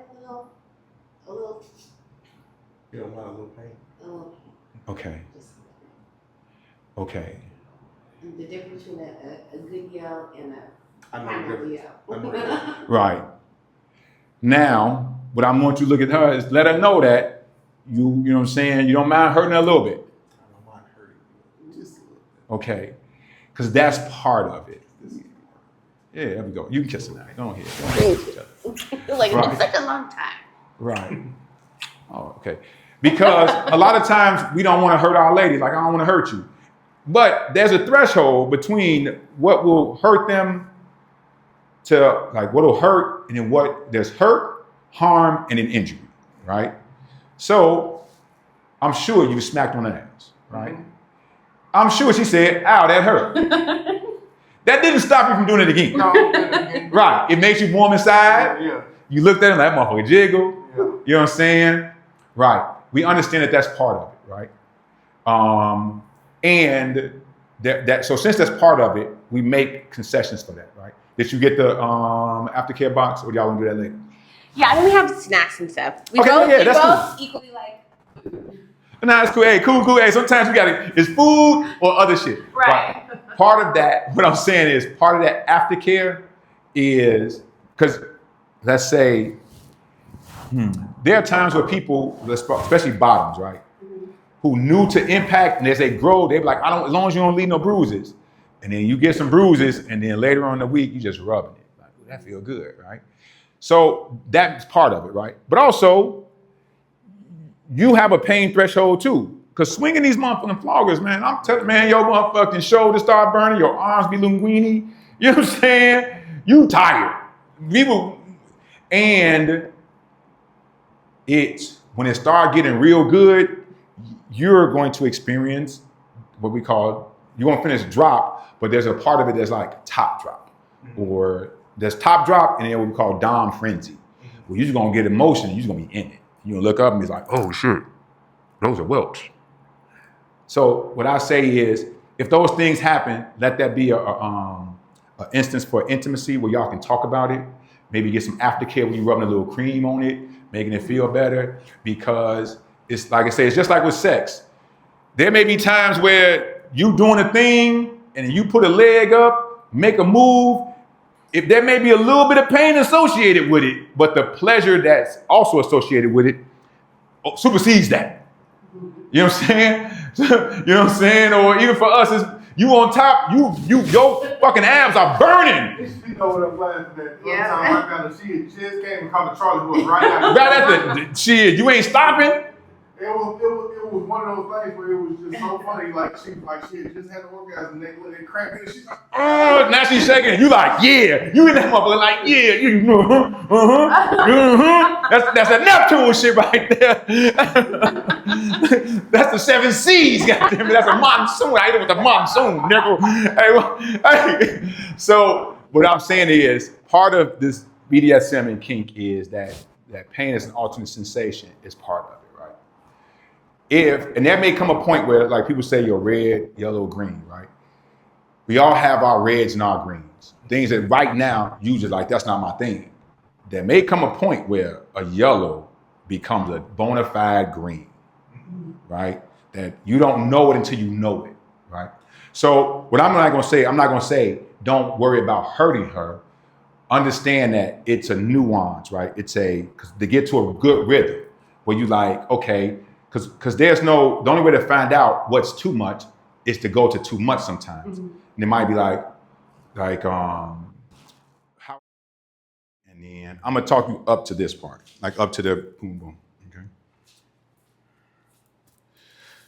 Speaker 3: a little.
Speaker 2: You don't mind a little pain?
Speaker 3: A little pain.
Speaker 1: Okay. Okay.
Speaker 3: And the difference between a good yell and a primal yell.
Speaker 1: Right. Now, what I want you to look at her is let her know that you know what I'm saying, you don't mind hurting her a little bit.
Speaker 2: I don't mind hurting just a little bit.
Speaker 1: Okay. Because that's part of it. Yeah, there we go. You can kiss her now. Go ahead.
Speaker 3: Like, it's been such a long time.
Speaker 1: Right. Oh, okay. Because a lot of times we don't want to hurt our lady. Like, I don't want to hurt you. But there's a threshold between what will hurt them to, like, what will hurt, and then what there's hurt, harm, and an injury, right? So I'm sure you smacked on the ass, right? Mm-hmm. I'm sure she said, ow, that hurt. That didn't stop you from doing it again.
Speaker 2: No,
Speaker 1: right. It makes you warm inside.
Speaker 2: Yeah.
Speaker 1: You looked at him, that motherfucker jiggle.
Speaker 2: Yeah.
Speaker 1: You know what I'm saying? Right. We understand that that's part of it, right? And so since that's part of it, we make concessions for that, right? Did you get the aftercare box, or y'all want to do that later?
Speaker 3: Yeah, I mean, we have snacks and stuff. We
Speaker 1: okay,
Speaker 3: both,
Speaker 1: yeah, that's
Speaker 3: both
Speaker 1: cool.
Speaker 3: Equally like.
Speaker 1: Nah, it's cool. Hey, cool. Hey, sometimes it's food or other shit.
Speaker 3: Right.
Speaker 1: Part of that, what I'm saying is, part of that aftercare is, because let's say, there are times where people, especially bottoms, right, who new to impact, and as they grow, they be like, as long as you don't leave no bruises. And then you get some bruises, and then later on in the week, you just rubbing it. Like, that feel good, right? So that's part of it, right? But also, you have a pain threshold too. Because swinging these motherfucking floggers, man, I'm telling you, man, your motherfucking shoulders start burning, your arms be linguini. You know what I'm saying? You tired. People, and when it starts getting real good, you're going to experience what we call, you won't finish drop, but there's a part of it that's like top drop. Or there's top drop and then what we call dom frenzy. Where you're just gonna get emotion, you're just gonna be in it. You're gonna look up and be like, oh shit, those are whelps. So what I say is, if those things happen, let that be a instance for intimacy where y'all can talk about it. Maybe get some aftercare when you're rubbing a little cream on it, making it feel better. Because it's like I say, it's just like with sex. There may be times where you doing a thing and you put a leg up, make a move. If there may be a little bit of pain associated with it, but the pleasure that's also associated with it supersedes that. You know what I'm saying? You know what I'm saying? Or even for us, it's you on top, your fucking abs are burning.
Speaker 2: You know what I'm laughing at? Yeah. One time I got she just came and called the Charlie who was right after.
Speaker 1: Right after, shit, you ain't stopping?
Speaker 2: It was one of those things where it was just so funny. Like she had just had an orgasm and they cramped and she's like,
Speaker 1: oh, now she's shaking. You like, yeah. You in that motherfucker like, yeah. You, That's a Neptune shit right there. That's the 7 C's, goddamn it. That's a monsoon. I hit it with the monsoon, nigga. Hey, so what I'm saying is, part of this BDSM and kink is that pain is an alternate sensation is part of it. And there may come a point where, like people say, you're red, yellow, green, right? We all have our reds and our greens. Things that right now, you just like, that's not my thing. There may come a point where a yellow becomes a bona fide green, right? That you don't know it until you know it, right? So what I'm not gonna say, don't worry about hurting her. Understand that it's a nuance, right? Because to get to a good rhythm where you like, okay, because the only way to find out what's too much is to go to too much sometimes. Mm-hmm. And it might be like how, and then I'm gonna talk you up to this part, like up to the boom boom, okay?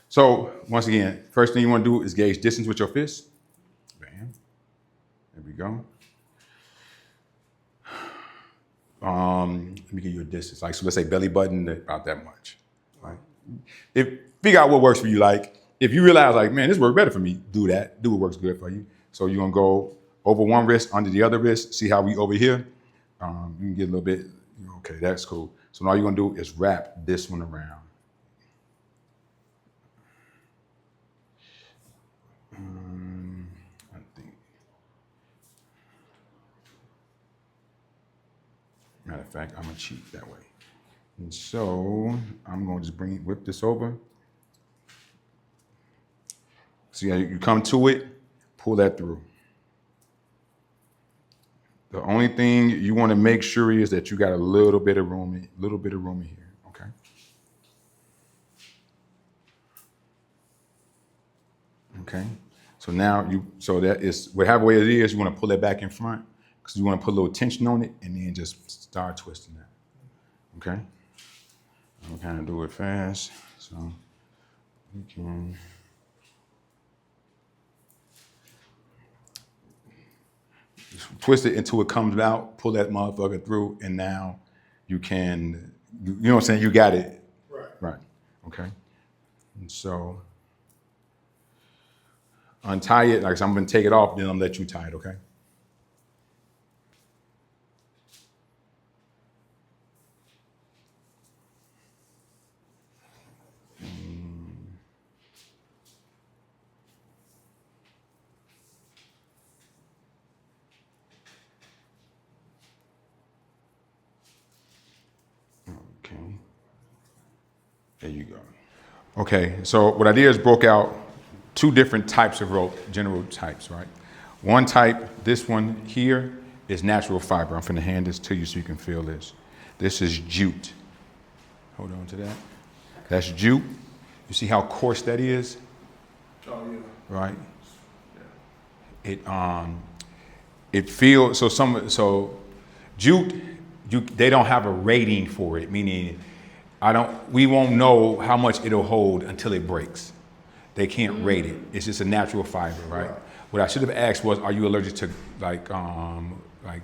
Speaker 1: So once again, first thing you wanna do is gauge distance with your fist. Bam, there we go. Let me give you a distance, like, so let's say belly button, about that much, right? Figure out what works for you. Like, if you realize, like, man, this works better for me, do that. Do what works good for you. So you're gonna go over one wrist, under the other wrist. See how we over here? You can get a little bit. Okay, that's cool. So now all you're gonna do is wrap this one around. I think. Matter of fact, I'm gonna cheat that way. And so I'm gonna just whip this over. So you come to it, pull that through. The only thing you want to make sure is that you got a little bit of room in here, okay? Okay. So now whatever way it is, you want to pull that back in front because you want to put a little tension on it and then just start twisting that. Okay. I'm gonna kind of do it fast, so you can. Just twist it until it comes out, pull that motherfucker through, and now you can, you know what I'm saying? You got it. Right. Okay. And so untie it, like so I'm gonna take it off, then I'm gonna let you tie it, okay? Okay. There you go. Okay, so what I did is broke out 2 different types of rope, general types, right? One type, this one here, is natural fiber. I'm finna hand this to you so you can feel this. This is jute. Hold on to that. That's jute. You see how coarse that is?
Speaker 2: Oh yeah.
Speaker 1: Right? It feels so jute, they don't have a rating for it, meaning we won't know how much it'll hold until it breaks. They can't rate it. It's just a natural fiber, right? What I should have asked was, are you allergic to like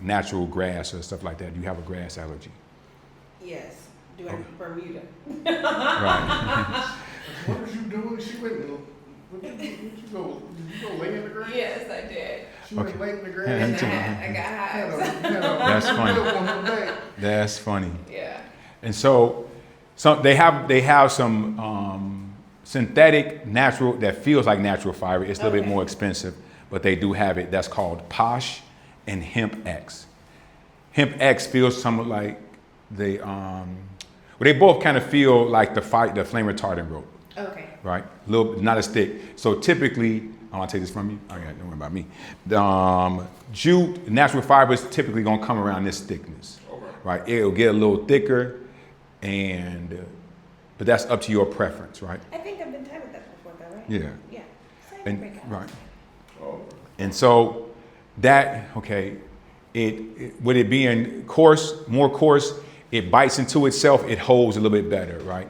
Speaker 1: natural grass or stuff like that? Do you have a grass allergy?
Speaker 3: Yes. Do I Bermuda?
Speaker 1: Right.
Speaker 2: What was you doing? She went. Did you go lay in the grass?
Speaker 3: Yes, I did.
Speaker 2: She went lay in the grass.
Speaker 3: And I got hives.
Speaker 1: That's funny. That's funny.
Speaker 3: Yeah.
Speaker 1: And so they have some synthetic natural that feels like natural fiber. It's a little bit more expensive, but they do have it. That's called Posh and Hemp X. Hemp X feels somewhat like they both kind of feel like the flame retardant rope.
Speaker 3: Okay.
Speaker 1: Right? Not as thick. So typically, I'll take this from you. Don't worry about me. Jute, natural fibers typically gonna come around this thickness. Okay. Right? It'll get a little thicker, but that's up to your preference, right?
Speaker 3: I think I've been tied with that before, though, right?
Speaker 1: Yeah.
Speaker 3: Yeah.
Speaker 1: Right. And so that, with it being more coarse, it bites into itself, it holds a little bit better, right?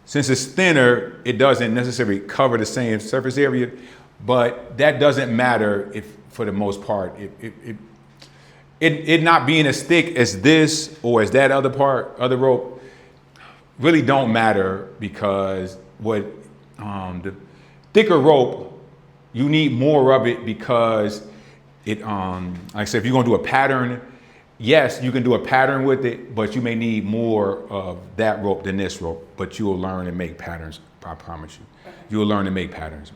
Speaker 1: Since it's thinner, it doesn't necessarily cover the same surface area, but that doesn't matter for the most part. It not being as thick as this or as that other rope really don't matter, because the thicker rope, you need more of it, because like I said, if you're gonna do a pattern, yes, you can do a pattern with it, but you may need more of that rope than this rope, but you'll learn and make patterns, I promise you. Okay. You'll learn to make patterns,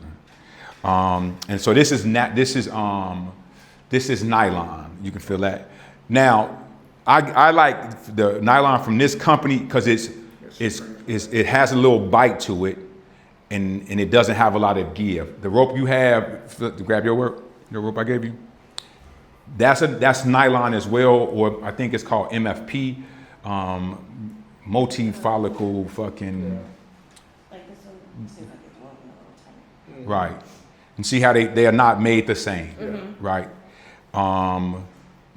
Speaker 1: man. And so this is nylon. You can feel that. Now, I like the nylon from this company because it has a little bite to it, and it doesn't have a lot of give. The rope you have, grab your rope I gave you. That's nylon as well, or I think it's called MFP, multi-follicle fucking.
Speaker 3: Like this one seems like it's a little tight.
Speaker 1: Right, and see how they are not made the same, right? And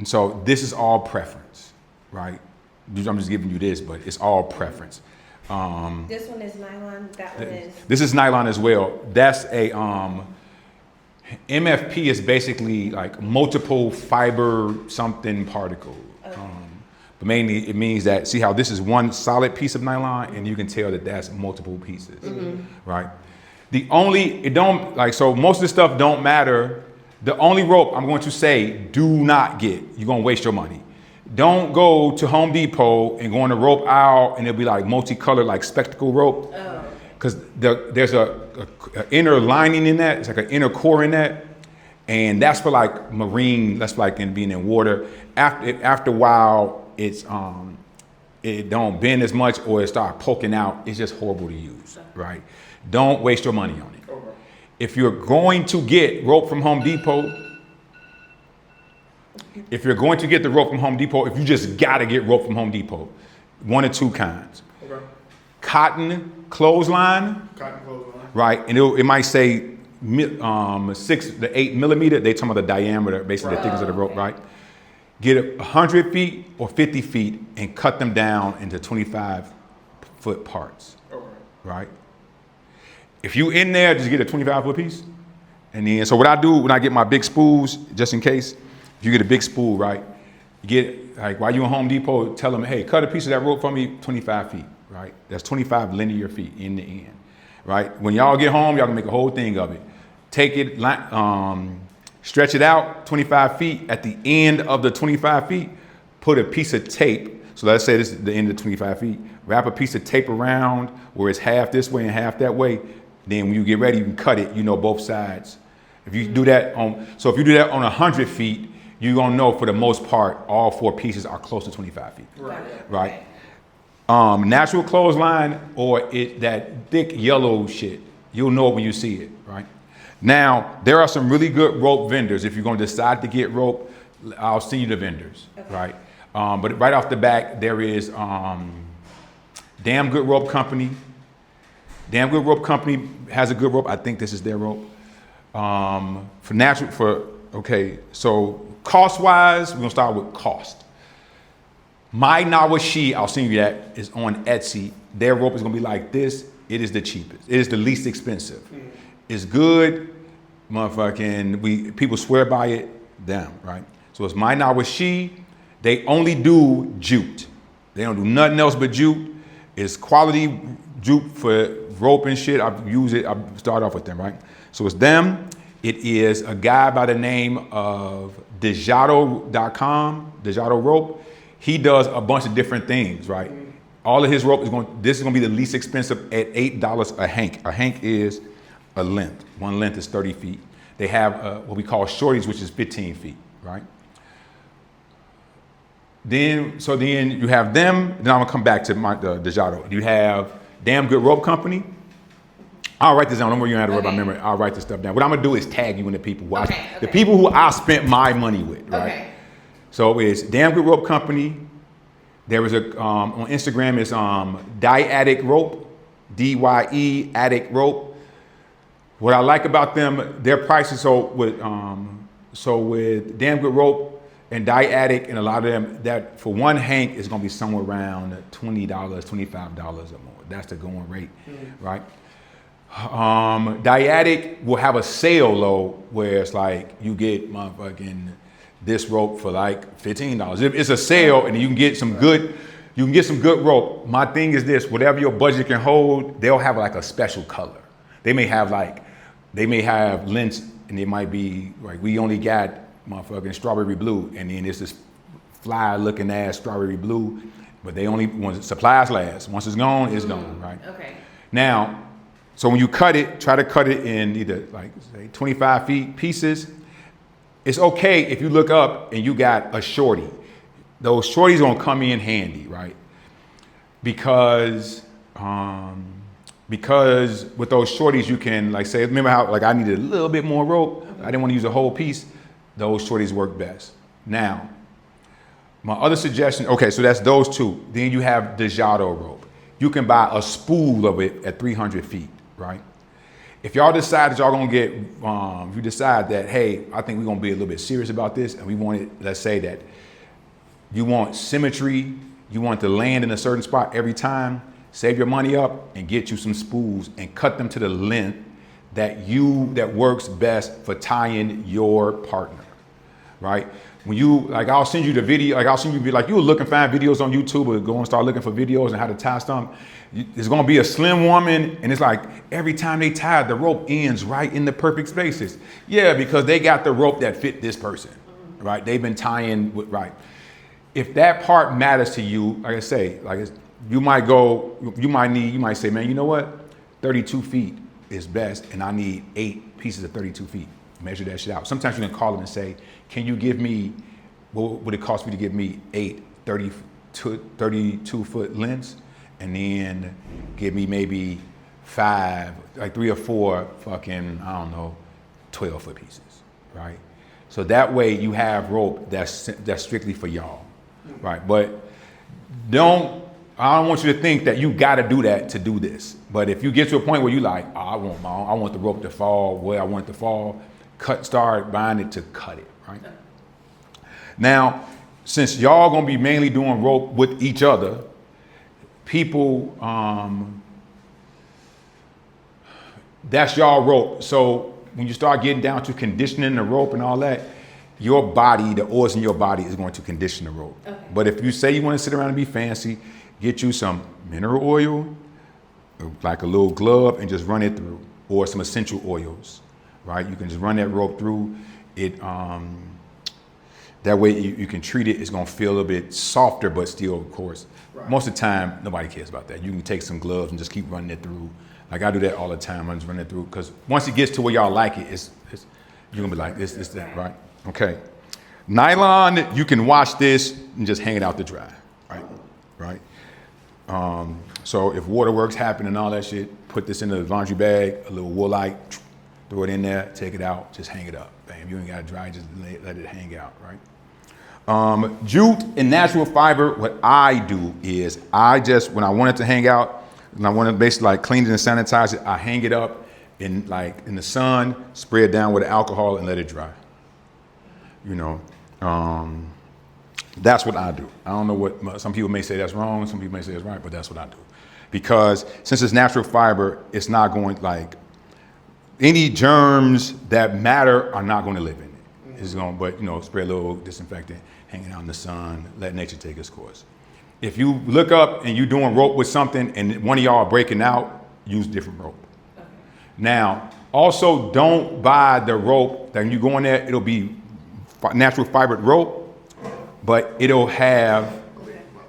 Speaker 1: so this is all preference, right? I'm just giving you this, but it's all preference.
Speaker 3: This one is nylon. That one is.
Speaker 1: This is nylon as well. That's a MFP is basically like multiple fiber something particle. Okay. But mainly it means that, see how this is one solid piece of nylon, and you can tell that that's multiple pieces, right? So most of the stuff don't matter. The only rope I'm going to say, do not get, you're gonna waste your money. Don't go to Home Depot and go in the rope aisle and it'll be like multicolored, like spectacle rope. Because there's a inner lining in that. It's like an inner core in that, and that's for like marine. That's like in being in water. After a while, it don't bend as much, or it start poking out. It's just horrible to use, right? Don't waste your money on it. Okay. If you're going to get rope from Home Depot, if you just gotta get rope from Home Depot, one of two kinds. Okay. Cotton clothesline, right? And it might say 6 to 8 millimeter. They talking about the diameter, basically the thickness of the rope, right? Get 100 feet or 50 feet and cut them down into 25-foot parts, right? If you in there, just get a 25-foot piece. And then, so what I do when I get my big spools, just in case, if you get a big spool, right? You get, like, while you in Home Depot, tell them, hey, cut a piece of that rope for me, 25 feet. Right? That's 25 linear feet in the end, right? When y'all get home, y'all can make a whole thing of it. Take it, stretch it out 25 feet. At the end of the 25 feet, put a piece of tape. So let's say this is the end of the 25 feet. Wrap a piece of tape around where it's half this way and half that way. Then when you get ready, you can cut it, both sides. If you do that on 100 feet, you're gonna know for the most part, all 4 pieces are close to 25 feet, right? Natural clothesline or that thick yellow shit, you'll know it when you see it, right? Now, there are some really good rope vendors. If you're gonna decide to get rope, I'll send you the vendors, right? But right off the back, there is Damn Good Rope Company, Damn Good Rope Company has a good rope. I think this is their rope. So cost-wise, we're gonna start with cost. My Nawashi, I'll send you that, is on Etsy. Their rope is gonna be like this. It is the cheapest. It is the least expensive. It's good, motherfucking, people swear by it, them, right? So it's My Nawashi. They only do jute. They don't do nothing else but jute. It's quality jute for rope and shit. I've used it, I've started off with them, right? So it's them. It is a guy by the name of Dejato.com, Dejato Rope. He does a bunch of different things, right? All of his rope this is gonna be the least expensive at $8 a hank. A hank is a length. One length is 30 feet. They have what we call shorties, which is 15 feet, right? Then you have them. Then I'm gonna come back to the Dejato. You have Damn Good Rope Company. I'll write this down. Don't worry, you don't have to worry about memory. I'll write this stuff down. What I'm gonna do is tag you in the people the people who I spent my money with, right? Okay. So it's Damn Good Rope Company. There is on Instagram is Dye Rope, DYE Addict Rope. What I like about them, their prices. So with Damn Good Rope and Dye and a lot of them, that for one hank is gonna be somewhere around $20, $25 or more. That's the going rate, right? Dye will have a sale though, where it's like you get motherfucking this rope for like $15. It's a sale, and you can get some good rope. My thing is this: whatever your budget can hold, they'll have like a special color. They may have lengths, and it might be like we only got motherfucking strawberry blue, and then it's this fly looking ass strawberry blue, but they only want supplies last. Once it's gone, it's gone, right? Okay. Now, so when you cut it, try to cut it in either like say 25 feet pieces. It's okay if you look up and you got a shorty. Those shorties gonna come in handy, right? Because with those shorties you can like say, remember how like I needed a little bit more rope. I didn't want to use a whole piece. Those shorties work best. Now, my other suggestion, okay, so that's those two. Then you have Dejato rope. You can buy a spool of it at 300 feet, right? If y'all decide that y'all gonna get, if you decide that, hey, I think we're gonna be a little bit serious about this, and we want it, let's say that you want symmetry, you want to land in a certain spot every time, save your money up and get you some spools and cut them to the length that works best for tying your partner, right? When you, like I'll send you the video, like I'll send you, like you will look and find videos on YouTube or go and start looking for videos and how to tie something. There's gonna be a slim woman and it's like every time they tie, the rope ends right in the perfect spaces. Yeah, because they got the rope that fit this person, right? They've been tying with, right. If that part matters to you, like I say, you might say, man, you know what? 32 feet is best and I need 8 pieces of 32 feet. Measure that shit out. Sometimes you can call them and say, can you give me, what would it cost me to give me 8 32 foot lengths? And then give me maybe 5, like 3 or 4 fucking, I don't know, 12 foot pieces, right? So that way you have rope that's strictly for y'all, right? But I don't want you to think that you gotta do that to do this. But if you get to a point where you like, oh, I want the rope to fall where I want it to fall, start buying it to cut it, right? Now, since y'all gonna be mainly doing rope with each other, people, that's y'all rope. So when you start getting down to conditioning the rope and all that, your body, the oils in your body is going to condition the rope. Okay. But if you say you want to sit around and be fancy, get you some mineral oil, like a little glove, and just run it through, or some essential oils, right? You can just run that rope through it. That way you can treat it. It's gonna feel a little bit softer, but still, of course, right. Most of the time, nobody cares about that. You can take some gloves and just keep running it through. Like I do that all the time. I just run it through, because once it gets to where y'all like it, you're gonna be like, this, that, right? Okay. Nylon, you can wash this and just hang it out to dry, right? So if waterworks happen and all that shit, put this in a laundry bag, a little woolite, throw it in there, take it out, just hang it up. Bam, you ain't gotta dry, just let it hang out, right? Jute and natural fiber, what I do is when I want it to hang out, And I want to basically like clean it and sanitize it. I hang it up in the sun, spray it down with alcohol and let it dry. You know, that's what I do. I don't know what, some people may say that's wrong, some people may say it's right, but that's what I do. Because since it's natural fiber, it's not going, like, any germs that matter are not going to live in it. It's going, but, you know, spray a little disinfectant, hanging out in the sun, let nature take its course. If you look up and you're doing rope with something and one of y'all are breaking out, use different rope. Okay. Now, also don't buy the rope that when you go in there, it'll be natural fibered rope, but it'll have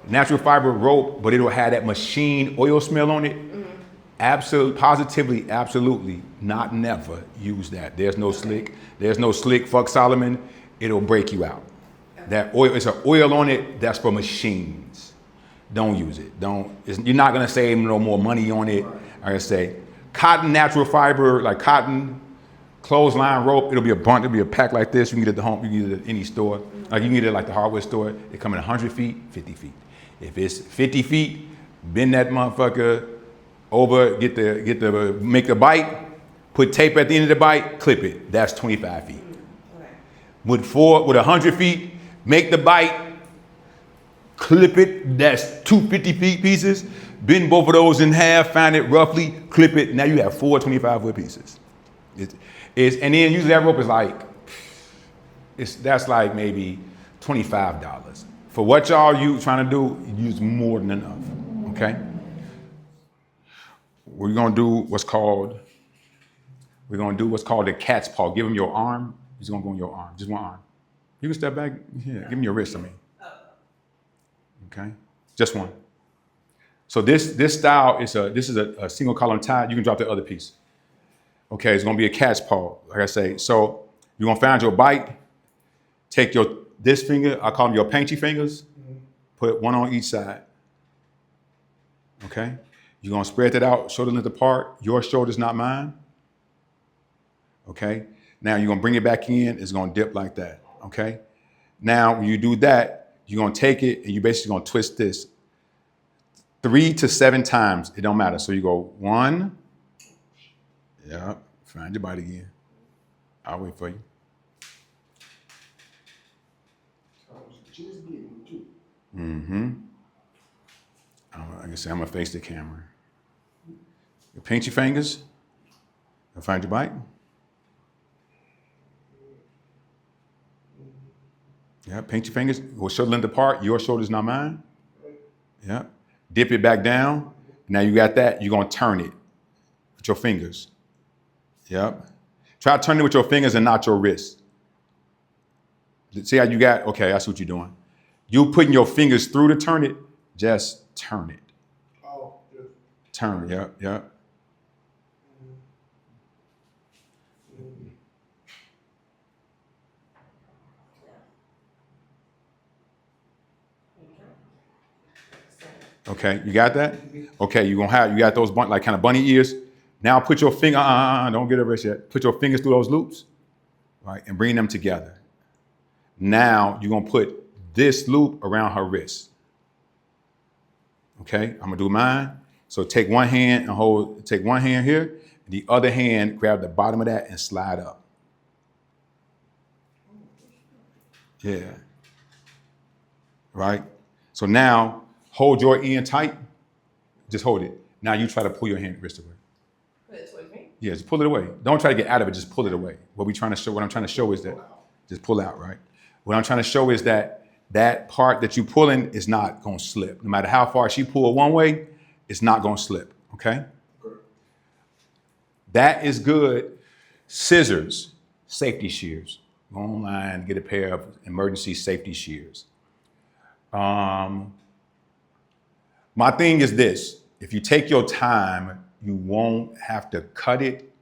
Speaker 1: natural fiber rope, but it'll have that machine oil smell on it. Absolutely, positively, absolutely, not never use that. There's no slick, fuck Solomon, it'll break you out. That oil, it's an oil on it, that's for machines. Don't use it. You're not gonna save no more money on it. I say, cotton natural fiber, like cotton clothesline rope, it'll be a pack like this. You can get it at the home, you can get it at any store. Like you can get it at like the hardware store. They come in 100 feet, 50 feet. If it's 50 feet, bend that motherfucker over, make the bite, put tape at the end of the bite, clip it. That's 25 feet. With 100 feet, make the bite, clip it, that's 250 feet pieces. Bend both of those in half, find it roughly, clip it. Now you have 4 25-foot pieces. And then usually that rope is like, that's like maybe $25. For what y'all you trying to do, use more than enough, okay? We're gonna do what's called the cat's paw. Give him your arm. He's gonna go on your arm, just one arm. You can step back here, give him your wrist, Okay, just one. So this style is a single column tie. You can drop the other piece. Okay, it's gonna be a cat's paw, like I say. So you're gonna find your bite, take this finger, I call them your panchy fingers, put one on each side. Okay, you're gonna spread that out, shoulder length apart, your shoulders, not mine. Okay, now you're gonna bring it back in, it's gonna dip like that, okay? Now, when you do that, you're gonna take it and you're basically gonna twist this 3 to 7 times, it don't matter. So you go 1, yeah, find your bite again. I'll wait for you. Like I said, I'm gonna face the camera. You paint your fingers, and find your bite. Yeah, paint your fingers, go shoulder length apart, your shoulder's not mine. Yeah, dip it back down. Now you got that, you're gonna turn it with your fingers. Yep. Try to turn it with your fingers and not your wrist. See how you got, okay, that's what you're doing. You putting your fingers through to turn it, just turn it. Oh, good. Turn, yep. Okay, you got that? Okay, you got those like kind of bunny ears. Now put your finger, don't get a wrist yet. Put your fingers through those loops, right, and bring them together. Now you're gonna put this loop around her wrist. Okay, I'm gonna do mine. So take one hand here, and the other hand, grab the bottom of that and slide up. Yeah. Right? So now, hold your end tight. Just hold it. Now you try to pull your wrist away.
Speaker 3: Pull it towards me?
Speaker 1: Yeah, just pull it away. Don't try to get out of it, just pull it away. What I'm trying to show is that, just pull out, right? What I'm trying to show is that part that you pulling is not gonna slip. No matter how far she pull one way, it's not gonna slip, okay? That is good. Scissors, safety shears. Go online, get a pair of emergency safety shears. My thing is this, if you take your time, you won't have to cut it,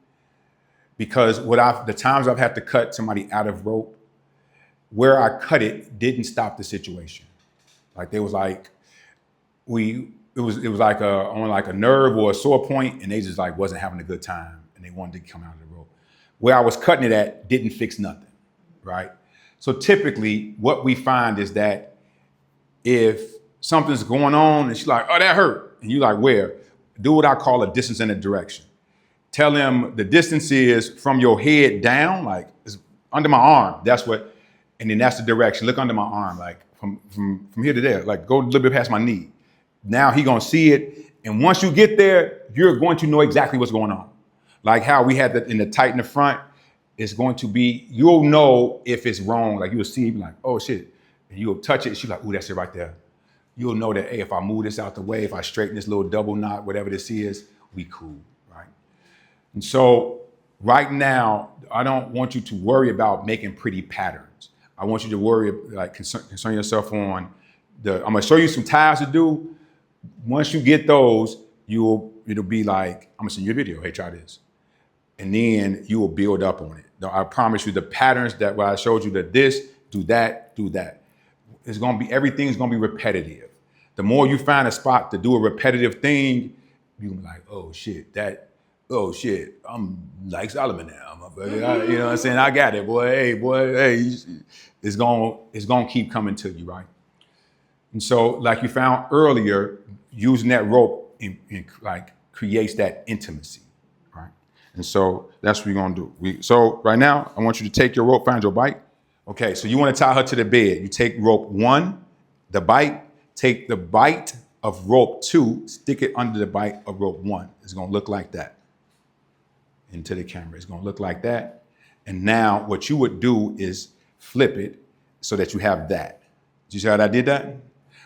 Speaker 1: because the times I've had to cut somebody out of rope, where I cut it didn't stop the situation. Like they was like, it was like on like a nerve or a sore point, and they just like wasn't having a good time and they wanted to come out of the rope. Where I was cutting it at didn't fix nothing, right? So typically what we find is that if something's going on and she's like, oh, that hurt, and you like, where? do what I call a distance and a direction. Tell him the distance is from your head down, like it's under my arm. That's what, and then that's the direction. Look under my arm, like from here to there, like go a little bit past my knee. Now he gonna see it. And once you get there, you're going to know exactly what's going on. Like how we had in the tight in the front, it's going to be, you'll know if it's wrong. Like you'll see, like, oh shit. And you'll touch it, she's like, ooh, that's it right there. You'll know that, hey, if I move this out the way, if I straighten this little double knot, whatever this is, we cool, right? And so right now, I don't want you to worry about making pretty patterns. I want you to worry, like concern yourself on I'm gonna show you some ties to do. Once you get those, it'll be like, I'm gonna send you a video, hey, try this. And then you will build up on it. I promise you the patterns that what I showed you, that this, do that, do that. It's gonna be, everything's gonna be repetitive. The more you find a spot to do a repetitive thing, you'll be like, oh shit, I'm like Solomon now. You know what I'm saying? I got it, boy. Hey. It's gonna keep coming to you, right? And so, like you found earlier, using that rope like creates that intimacy, right? And so that's what we're gonna do. So right now, I want you to take your rope, find your bite. Okay, so you want to tie her to the bed. You take rope 1, the bite, take the bite of rope 2, stick it under the bite of rope 1. It's gonna look like that. Into the camera, it's gonna look like that. And now what you would do is flip it so that you have that. Did you see how I did that?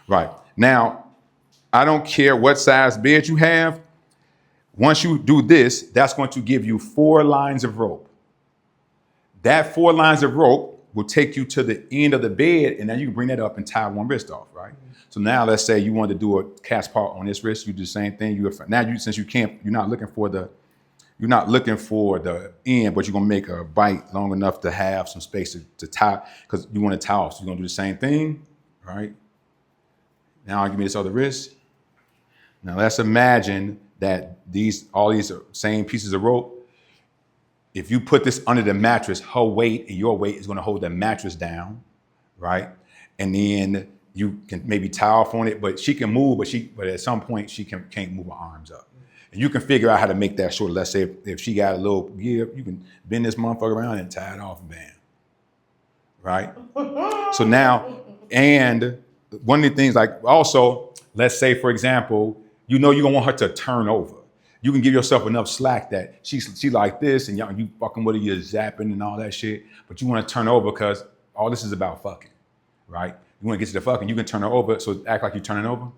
Speaker 1: Right. Now, I don't care what size bed you have. Once you do this, that's going to give you 4 lines of rope. That 4 lines of rope will take you to the end of the bed, and then you can bring that up and tie one wrist off, right? So now let's say you want to do a cat's paw on this wrist, you do the same thing. Since you can't, you're not looking for the end, but you're gonna make a bite long enough to have some space to tie, because you want to tie off. So you're gonna do the same thing, right? Now give me this other wrist. Now let's imagine that all these same pieces of rope, if you put this under the mattress, her weight and your weight is gonna hold the mattress down, right? And then you can maybe tie off on it, but she can move, but at some point she can't move her arms up. And you can figure out how to make that short. Let's say if she got a little give, you can bend this motherfucker around and tie it off and bam, right? So now, and one of the things, like also, let's say for example, you don't want her to turn over. You can give yourself enough slack that she like this and you fucking with her, you're zapping and all that shit, but you want to turn over because all this is about fucking, right? You want to get to the fucking, you can turn her over, so act like you're turning over.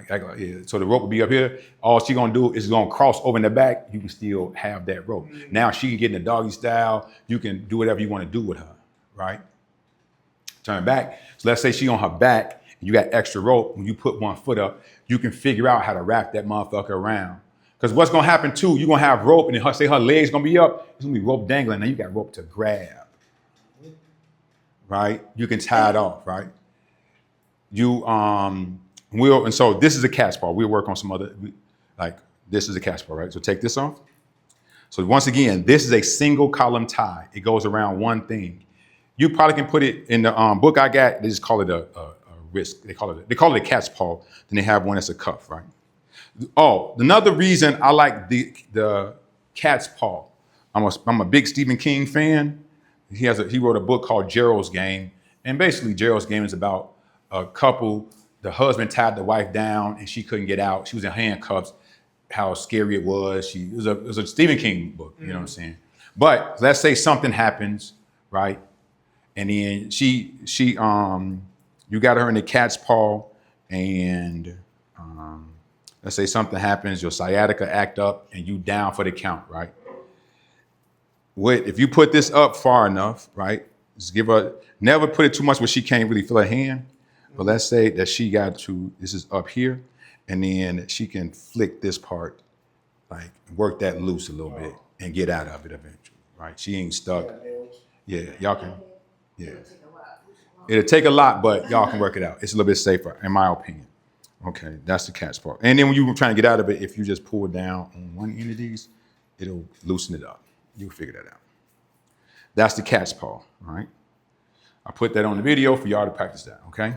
Speaker 1: Yeah. So the rope will be up here. All she gonna do is gonna cross over in the back. You can still have that rope. Now she can get in the doggy style. You can do whatever you want to do with her, right? Turn back. So let's say she on her back and you got extra rope. When you put one foot up, you can figure out how to wrap that motherfucker around. Because what's gonna happen too, you're gonna have rope and then her legs gonna be up. It's gonna be rope dangling. Now you got rope to grab, right? You can tie it off, right? And so this is a cat's paw. We'll work on some other, this is a cat's paw, right? So take this off. So once again, this is a single column tie. It goes around one thing. You probably can put it in the book I got. They just call it a wrist. They call it a cat's paw. Then they have one that's a cuff, right? Oh, another reason I like the cat's paw. I'm a big Stephen King fan. He wrote a book called Gerald's Game, and basically Gerald's Game is about a couple. The husband tied the wife down and she couldn't get out. She was in handcuffs. How scary it was. It was a Stephen King book. You know what I'm saying? But let's say something happens, right? And then you got her in the cat's paw, and let's say something happens, your sciatica act up, and you down for the count, right? If you put this up far enough, right? Just never put it too much where she can't really feel her hand. But let's say that this is up here, and then she can flick this part, like work that loose a little bit and get out of it eventually, right? She ain't stuck. Yeah, y'all can, yeah. It'll take a lot, but y'all can work it out. It's a little bit safer, in my opinion. Okay, that's the cat's paw. And then when you're trying to get out of it, if you just pull down on one end of these, it'll loosen it up. You'll figure that out. That's the cat's paw, all right? I put that on the video for y'all to practice that, okay?